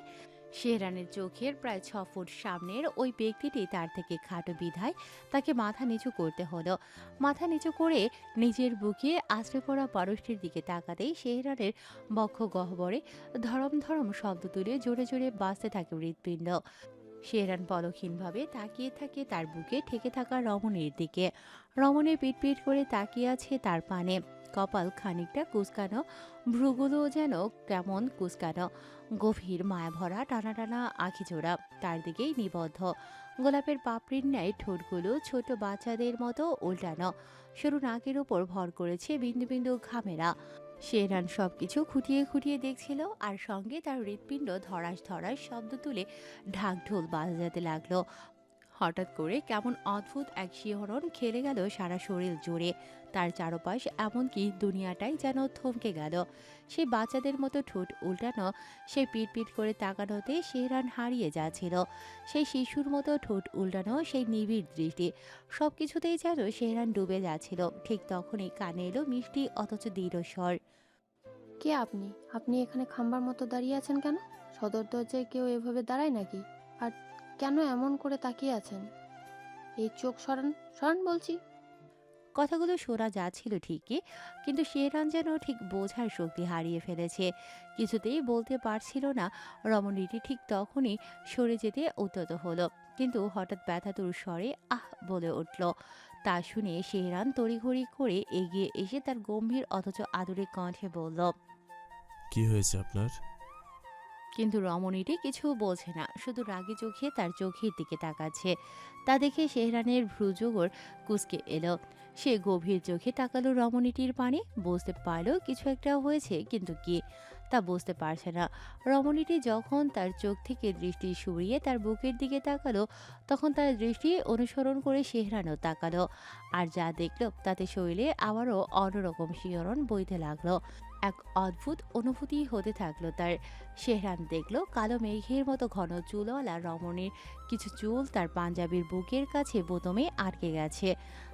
শেহরানের চোখের প্রায় 6 ফুট সামনের ওই ব্যক্তিটি তার থেকে খাটো বিধায় তাকে মাথা নিচু করতে হলো। মাথা নিচু করে নিজের বুকে আশ্রে পড়া পরশটির দিকে তাকাতেই শেহরানের বক্ষ গহ্বরে ধরম ধরম শব্দ তুলে জোরে জোরে বাজতে থাকে হৃৎপিণ্ড। শেহরান পলকহীনভাবে তাকিয়ে থাকে তার বুকে ঠেকে থাকা রমণীর দিকে। রমণী পিটপিট করে তাকিয়ে আছে তার পানে, কপাল খানিকটা কুঁচকানো, ভ্রুগুলো যেন কেমন কুঁচকানো, গভীর মায়া ভরা টানা টানা আখিজোড়া তার দিকেই নিবদ্ধ। গোলাপের পাপড়ির ন্যায় ঠোঁটগুলো ছোট বাচ্চাদের মতো উল্টানো, সরু নাকের উপর ভর করেছে বিন্দু বিন্দু ঘামেরা। শেহরান সবকিছু খুঁটিয়ে খুঁটিয়ে দেখছিল, আর সঙ্গে তার হৃৎপিণ্ড ধরাস ধরাস শব্দ তুলে ঢাক ঢোল বাজাতে লাগলো। হঠাৎ করে কেমন অদ্ভুত এক শিহরণ খেলে গেল সারা শরীর জুড়ে। তার চারপাশ এমনকি দুনিয়াটাই যেন থমকে গেল। সেই বাচ্চাদের মতো ঠোঁট উল্টানো, সেই পিটপিট করে তাকানোতে শেহরান হারিয়ে যাচ্ছিল। সেই শিশুর মতো ঠোঁট উল্টানো, সেই নিবিড় দৃষ্টি, সব কিছুতেই যেন শেহরান ডুবে যাচ্ছিল। ঠিক তখনই কানে এলো মিষ্টি অথচ দৃঢ় স্বর। কে আপনি? আপনি এখানে খাম্বার মতো দাঁড়িয়ে আছেন কেন? সদর দরজায় কেউ এভাবে দাঁড়ায় নাকি? আর কেন এমন করে তাকিয়ে আছেন? এই চোখ সরান, সরান বলছি। কথাগুলো শোনা যাচ্ছিল ঠিকই, কিন্তু শেহরান যেন ঠিক বোঝার শক্তি হারিয়ে ফেলেছে। কিছুতেই বলতে পারছিল না। রমণীটি ঠিক তখনই সরে যেতে উদ্যত হলো, কিন্তু হঠাৎ ব্যথাতুর স্বরে আহ বলে উঠল। তা শুনে শেহরান তড়িঘড়ি করে এগিয়ে এসে তার গম্ভীর অথচ আদুরে কণ্ঠে বলল। কি হয়েছে আপনার? কিন্তু রমণীটি কিছু বলছে না, শুধু রাগী চোখে তার চোখের দিকে তাকাচ্ছে। তা দেখে শেহরানের ভ্রুজোগর কুঁচকে এলো। সে গভীর চোখে তাকালো রমণীটির পানে, বুঝতে পারল কিছু একটা হয়েছে, কিন্তু কি তা বুঝতে পারছে না। রমণীটি যখন তার চোখ থেকে দৃষ্টি সরিয়ে তার বুকের দিকে তাকালো, তখন তার দৃষ্টি অনুসরণ করে শেহরানও তাকালো। আর যা দেখল তাতে শরীরে আবারও অন্যরকম শিহরণ বইতে লাগলো। এক অদ্ভুত অনুভূতি হতে থাকলো তার। শেহরান দেখল কালো মেঘের মতো ঘন চুলওয়ালা রমণীর কিছু চুল তার পাঞ্জাবির বুকের কাছে বোতামে আটকে গেছে।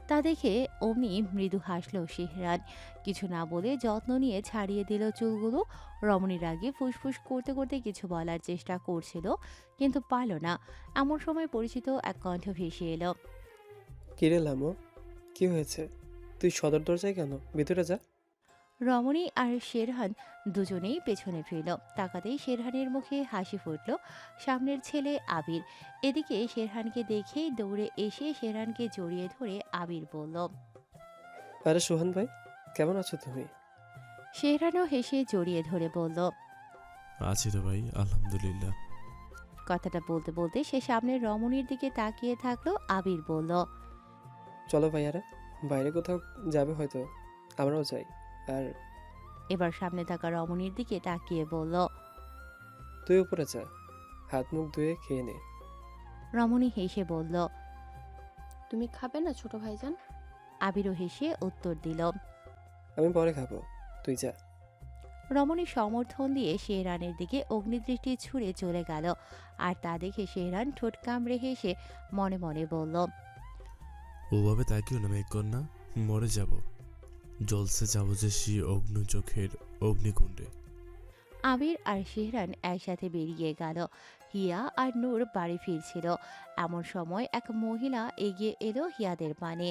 তা দেখে অমনি মৃদু হাসলো শেহরান। কিছু না বলে যত্ন নিয়ে ছাড়িয়ে দিল চুলগুলো। রমণীর আগে ফুসফুস করতে করতে কিছু বলার চেষ্টা করছিল, কিন্তু পারল না। এমন সময় পরিচিত এক কণ্ঠ ভেসে এলো। কিরে লামো, কি হয়েছে? তুই সদর দরজায় কেন? ভিতরে যা। রমণী আর শেরহান দুজনেই পেছনে ফিরল। তাকাতেই শেরহানের মুখে হাসি ফুটল। সামনের ছেলে আবির। এদিকে শেরহানকে দেখেই দৌড়ে এসে শেরহানকে জড়িয়ে ধরে আবির বলল। আরে সোহান ভাই, কেমন আছো তুমি? শেরহানও হেসে জড়িয়ে ধরে বলল। আছি তো ভাই, আলহামদুলিল্লাহ। কথাটা বলতে বলতে সে সামনের রমণীর দিকে তাকিয়ে থাকলো। আবির বলল। চলো ভাইয়ারা, বাইরে কোথাও যাবে হয়তো, আমরাও যাই। আর এবার সামনে থাকা রমণীর দিকে তাকিয়ে বলল। তুই উপরে যা, হাত মুখ ধুয়ে খেয়ে নে। রমণী হেসে বলল। তুমি খাবে না ছোট ভাইজান? আবিরও হেসে উত্তর দিল। আমি পরে খাবো, তুই যা। রমণী সমর্থন দিয়ে শেহরানের দিকে অগ্নিদৃষ্টি ছুঁড়ে চলে গেল। আর তা দেখে শেহরান ঠোঁট কামড়ে হেসে মনে মনে বলল। ওভাবে তাকিও না মেঘকন্যা, মরে যাব। জলসে যাব যে সেই অগ্নি চোখের অগ্নিকুণ্ডে। আবির আর শেহরান একসাথে বেরিয়ে গেল। হিয়া আর নূর বাড়ি ফিরছিল। এমন সময় এক মহিলা এগিয়ে এলো হিয়াদের পানে।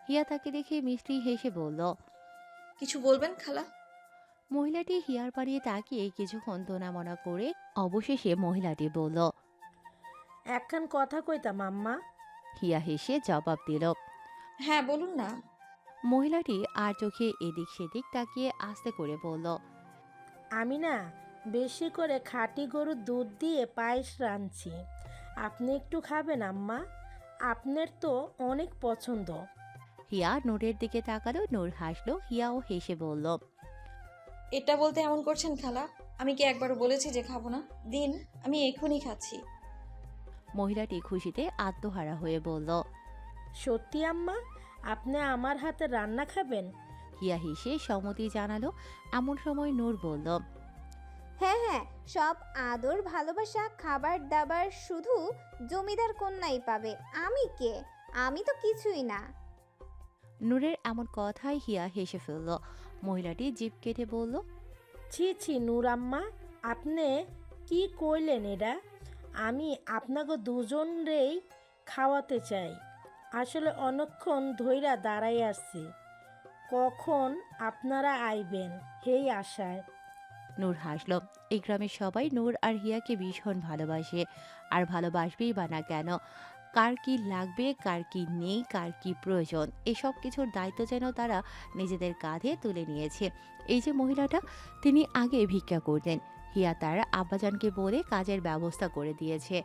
হিয়া তাকে দেখে মিষ্টি হেসে বলল। কিছু বলবেন খালা? মহিলাটি হিয়ার পানে তাকিয়ে কিছুক্ষণ দোনামনা করে অবশেষে মহিলাটি বলল। একখান কথা কইতাম আম্মা। হিয়া হেসে জবাব দিল। হ্যাঁ বলুন না। মহিলাটি আর চোখে এদিক সেদিক তাকিয়ে আস্তে করে বলল। আমি না বেশি করে খাঁটি গরুর দুধ দিয়ে পায়েস রাঁধছি, আপনি একটু খাবেন আম্মা? আপনার তো অনেক পছন্দ। হিয়া নূরের দিকে তাকালো। নূর হাসলো। হিয়াও হেসে বলল। এটা বলতে এমন করছেন খালা? আমি কি একবারও বলেছি যে খাবো না? দিন, আমি এখনই খাচ্ছি। মহিলাটি খুশিতে আত্মহারা হয়ে বলল। সত্যি আম্মা, আপনি আমার হাতে রান্না খাবেন? হিয়া হেসে সম্মতি জানালো। এমন সময় নূর বলল। হ্যাঁ হ্যাঁ, সব আদর ভালোবাসা খাবার দাবার শুধু জমিদার কন্যাই পাবে। আমি কে? আমি তো কিছুই না। নূরের এমন কথায় হিয়া হেসে ফেলল। মহিলাটি জিভ কেটে বলল। ছি ছি নূর আম্মা, আপনি কি কইলেন? এরা আমি আপনাকে দুজনরেই খাওয়াতে চাই। আসলে অনেকক্ষণ ধইরা দাঁড়াই আসছি, কখন আপনারা আইবেন সেই আশায়। নূর হাসল। এই গ্রামের সবাই নূর আর হিয়াকে ভীষণ ভালোবাসে, আর ভালোবাসবেই বা না কেন। কার কি লাগবে, কার কি নেই, কার কি প্রয়োজন, এসব কিছুর দায়িত্ব যেন তারা নিজেদের কাঁধে তুলে নিয়েছে। এই যে মহিলাটা, তিনি আগে ভিক্ষা করতেন, হিয়া তার আব্বাজানকে বলে কাজের ব্যবস্থা করে দিয়েছে।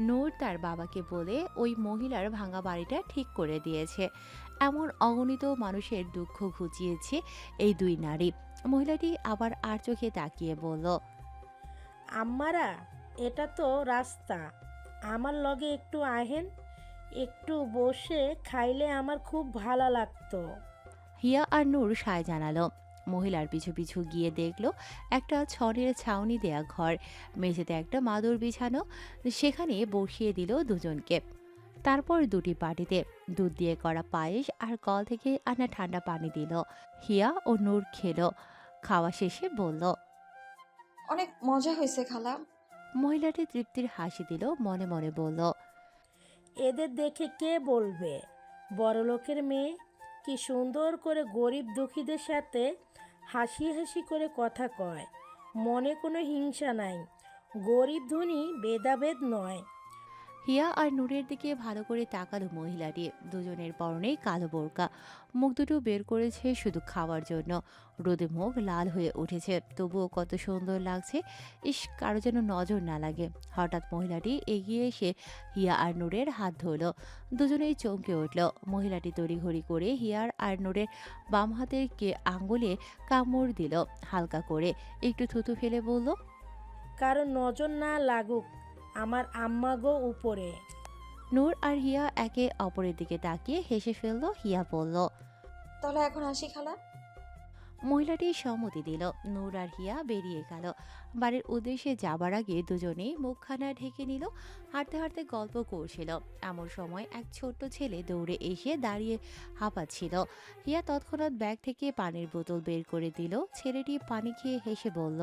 নূর তার বাবাকে বলে ওই মহিলার ভাঙা বাড়িটা ঠিক করে দিয়েছে। এমন অগণিত মানুষের দুঃখ ঘুচিয়েছে এই দুই নারী। মহিলাটি আবার আর চোখে তাকিয়ে বলল, আম্মারা, এটা তো রাস্তা, আমার লগে একটু আহেন, একটু বসে খাইলে আমার খুব ভালো লাগতো। হিয়া আর নূর সায় জানালো। মহিলার পিছু পিছু গিয়ে দেখলো একটা ছড়ের ছাউনি দেয়া ঘর, মেঝেতে একটা মাদুর বিছানো, সেখানে বসিয়ে দিল দুজনকে। তারপর দুটি বাটিতে দুধ দিয়ে করা পায়েস আর কল থেকে আনা ঠান্ডা পানি দিল। হিয়া ও নূর খেলো। খাওয়া শেষে বলল, অনেক মজা হয়েছে খালা। মহিলাটি তৃপ্তির হাসি দিল, মনে মনে বলল, এদের দেখে কে বলবে বড়লোকের মেয়ে কি সুন্দর করে গরিব দুঃখীদের সাথে হাসি হাসি করে কথা কয়, মনে কোনো হিংসা নাই, গরিব ধনী ভেদাভেদ নয়। হিয়া আর নূরের দিকে ভালো করে তাকালো মহিলাটি। দুজনের পরনেই কালো বোরকা, মুখ দুটো বের করেছে শুধু খাওয়ার জন্য। রোদে মুখ লাল হয়ে উঠেছে, তবুও কত সুন্দর লাগছে। ইস, কারো যেন নজর না লাগে। হঠাৎ মহিলাটি এগিয়ে এসে হিয়া আর নূরের হাত ধরল। দুজনেই চমকে উঠল। মহিলাটি তড়িঘড়ি করে হিয়ার আর নূরের বাম হাতের আঙ্গুলে কামড় দিল হালকা করে, একটু থুতু ফেলে বলল, কারো নজর না লাগুক আমার আম্মাগো উপরে। নূর আর হিয়া একে অপরের দিকে তাকিয়ে হেসে ফেলল। হিয়া বলল, তাহলে এখন আসি খালা। মহিলাটি সম্মতি দিল। নূর আর হিয়া বেরিয়ে গেল। বাড়ির উদ্দেশ্যে যাবার আগে দুজনেই মুখখানা ঢেকে নিল। হাঁটতে হাঁটতে গল্প করছিল। এমন সময় এক ছোট্ট ছেলে দৌড়ে এসে দাঁড়িয়ে হাঁপাচ্ছিল। হিয়া তৎক্ষণাৎ ব্যাগ থেকে পানির বোতল বের করে দিল। ছেলেটি পানি খেয়ে হেসে বলল,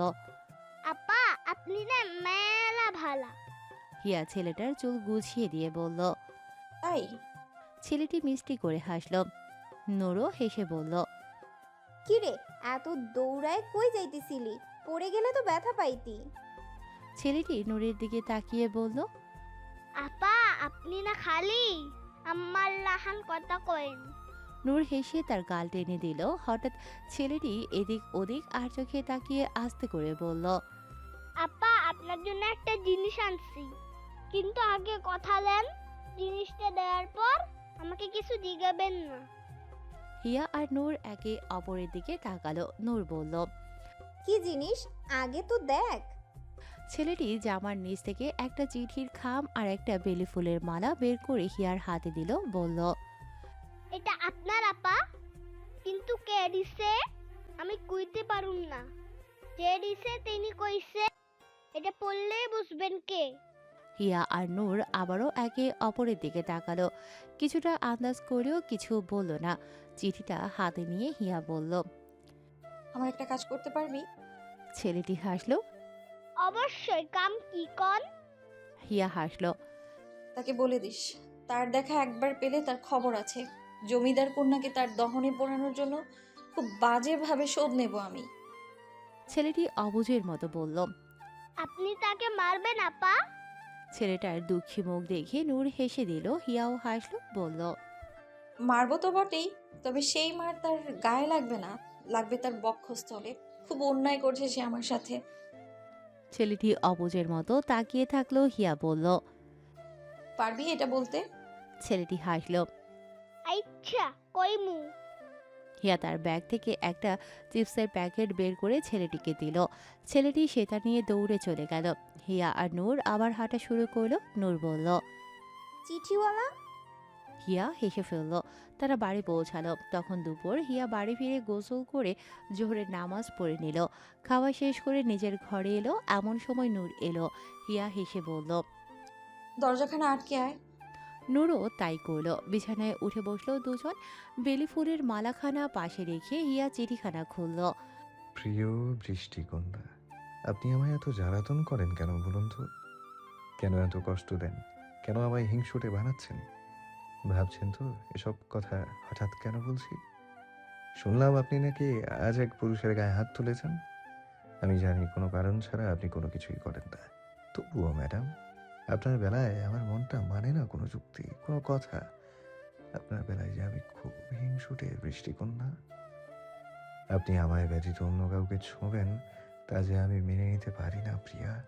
আপা, আপনি না মেলা ভালা। হিয়া ছেলেটার চুল গুছিয়ে দিয়ে বলল, তাই? ছেলেটি মিষ্টি করে হাসল। নূরও হেসে বলল, কি রে, এত দৌড়ায় কই যাইতেছিলি? পড়ে গেলে তো ব্যথা পাইতি। ছেলেটি নূরের দিকে তাকিয়ে বলল, আপা, আপনি না খালি আম্মার লাহান কথা কয়েন। নূর হেসে তার গাল টেনে দিল। হঠাৎ ছেলেটি এদিক ওদিক আর চোখে তাকিয়ে আস্তে করে বলল, আপা, আপনার জন্য একটা জিনিস আনছি, কিন্তু আগে কথা দেন, জিনিসটা দেওয়ার পর আমাকে কিছু জিগাবেন না। হিয়া আর নূর একে অপরের দিকে তাকালো। নূর বলল, কি জিনিস আগে তো দেখ। ছেলেটি জামার নিচ থেকে একটা চিঠির খাম আর একটা বেলি ফুলের মালা বের করে হিয়ার হাতে দিল। বলল, এটা আপনার আপা, কিন্তু কে দিছে আমি কইতে পারুম না। যে দিছে তিনি কইছে এটা পড়লেই বুঝবেন কে। হিয়া আর নূর আবারও একে অপরের দিকে তাকালো। কিছুটা আন্দাজ করেও কিছু বলল না। চিঠিটা হাতে নিয়ে হিয়া বলল, আমার একটা কাজ করতে পারবি? ছেলেটি হাসলো। অবশ্যই, কাম কি কন? হিয়া হাসলো। তাকে বলে দিস, তার দেখা একবার পেলে তার খবর আছে। জমিদার কন্যাকে তার দহনে পোড়ানোর জন্য খুব বাজেভাবে শোধ নেব আমি। ছেলেটি অবুঝের মতো বলল। আপনি তাকে মারবেন আপা? ছেলেটার দুঃখী মুখ দেখে নূর হেসে দিল। হিয়াও হাসলো, বলল, মারবো তো বটেই, তবে সেই মার তার গায়ে লাগবে না, লাগবে তার বক্ষস্থলে। খুব অন্যায় করছে সে আমার সাথে। ছেলেটি অবুঝের মতো তাকিয়ে থাকলো। হিয়া বলল, পারবি এটা বলতে? ছেলেটি হাসলো। আচ্ছা, কইমু। হিয়া তার ব্যাগ থেকে একটা চিপসের প্যাকেট বের করে ছেলেটিকে দিল। ছেলেটি সেটা নিয়ে দৌড়ে চলে গেল। হিয়া আর নূর আবার হাঁটা শুরু করলো। নূর বলল, চিঠিওয়ালা। হিয়া হেসে ফেলল। তারা বাড়ি পৌঁছালো। তখন দুপুর। হিয়া বাড়ি ফিরে গোসল করে জোহরের নামাজ পড়ে নিল। খাওয়া শেষ করে নিজের ঘরে এলো। এমন সময় নূর এলো। হিয়া হেসে বলল, দরজাখানা আটকে আয়। নূরও তাই করলো। বিছানায় উঠে বসলো দুজন। বেলি ফুলের মালাখানা পাশে রেখে হিয়া চিঠিখানা খুলল। প্রিয় বৃষ্টিকন্যা, আপনি আমায় এত জ্বালাতন করেন কেন বলুন তো? কেন এত কষ্ট দেন? কেন আমায় হিংসুটে বানাচ্ছেন? ভাবছেন তো এসব কথা হঠাৎ কেন বলছি? শুনলাম আপনি নাকি আজ এক পুরুষের গায়ে হাত তুলেছেন। আমি জানি কোনো কারণ ছাড়া আপনি কোনো কিছুই করেন না। তবুও ম্যাডাম, আপনার বেলায় আমার মনটা মানে না কোনো যুক্তি, কোনো কথা। আপনার বেলায় যে আমি খুব হিংসুটে বৃষ্টিকন্যা। আপনি আমায় ব্যতীত অন্য কাউকে ছোঁবেন, তা যে আমি মেনে নিতে পারি না প্রিয়া।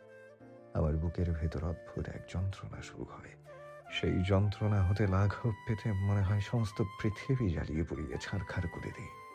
আমার বুকের ভেতর অদ্ভুত এক যন্ত্রণা শুরু হয়। সেই যন্ত্রণা হতে লাঘব পেতে মনে হয় সমস্ত পৃথিবী জ্বালিয়ে পুড়িয়ে ছারখার করে দিই।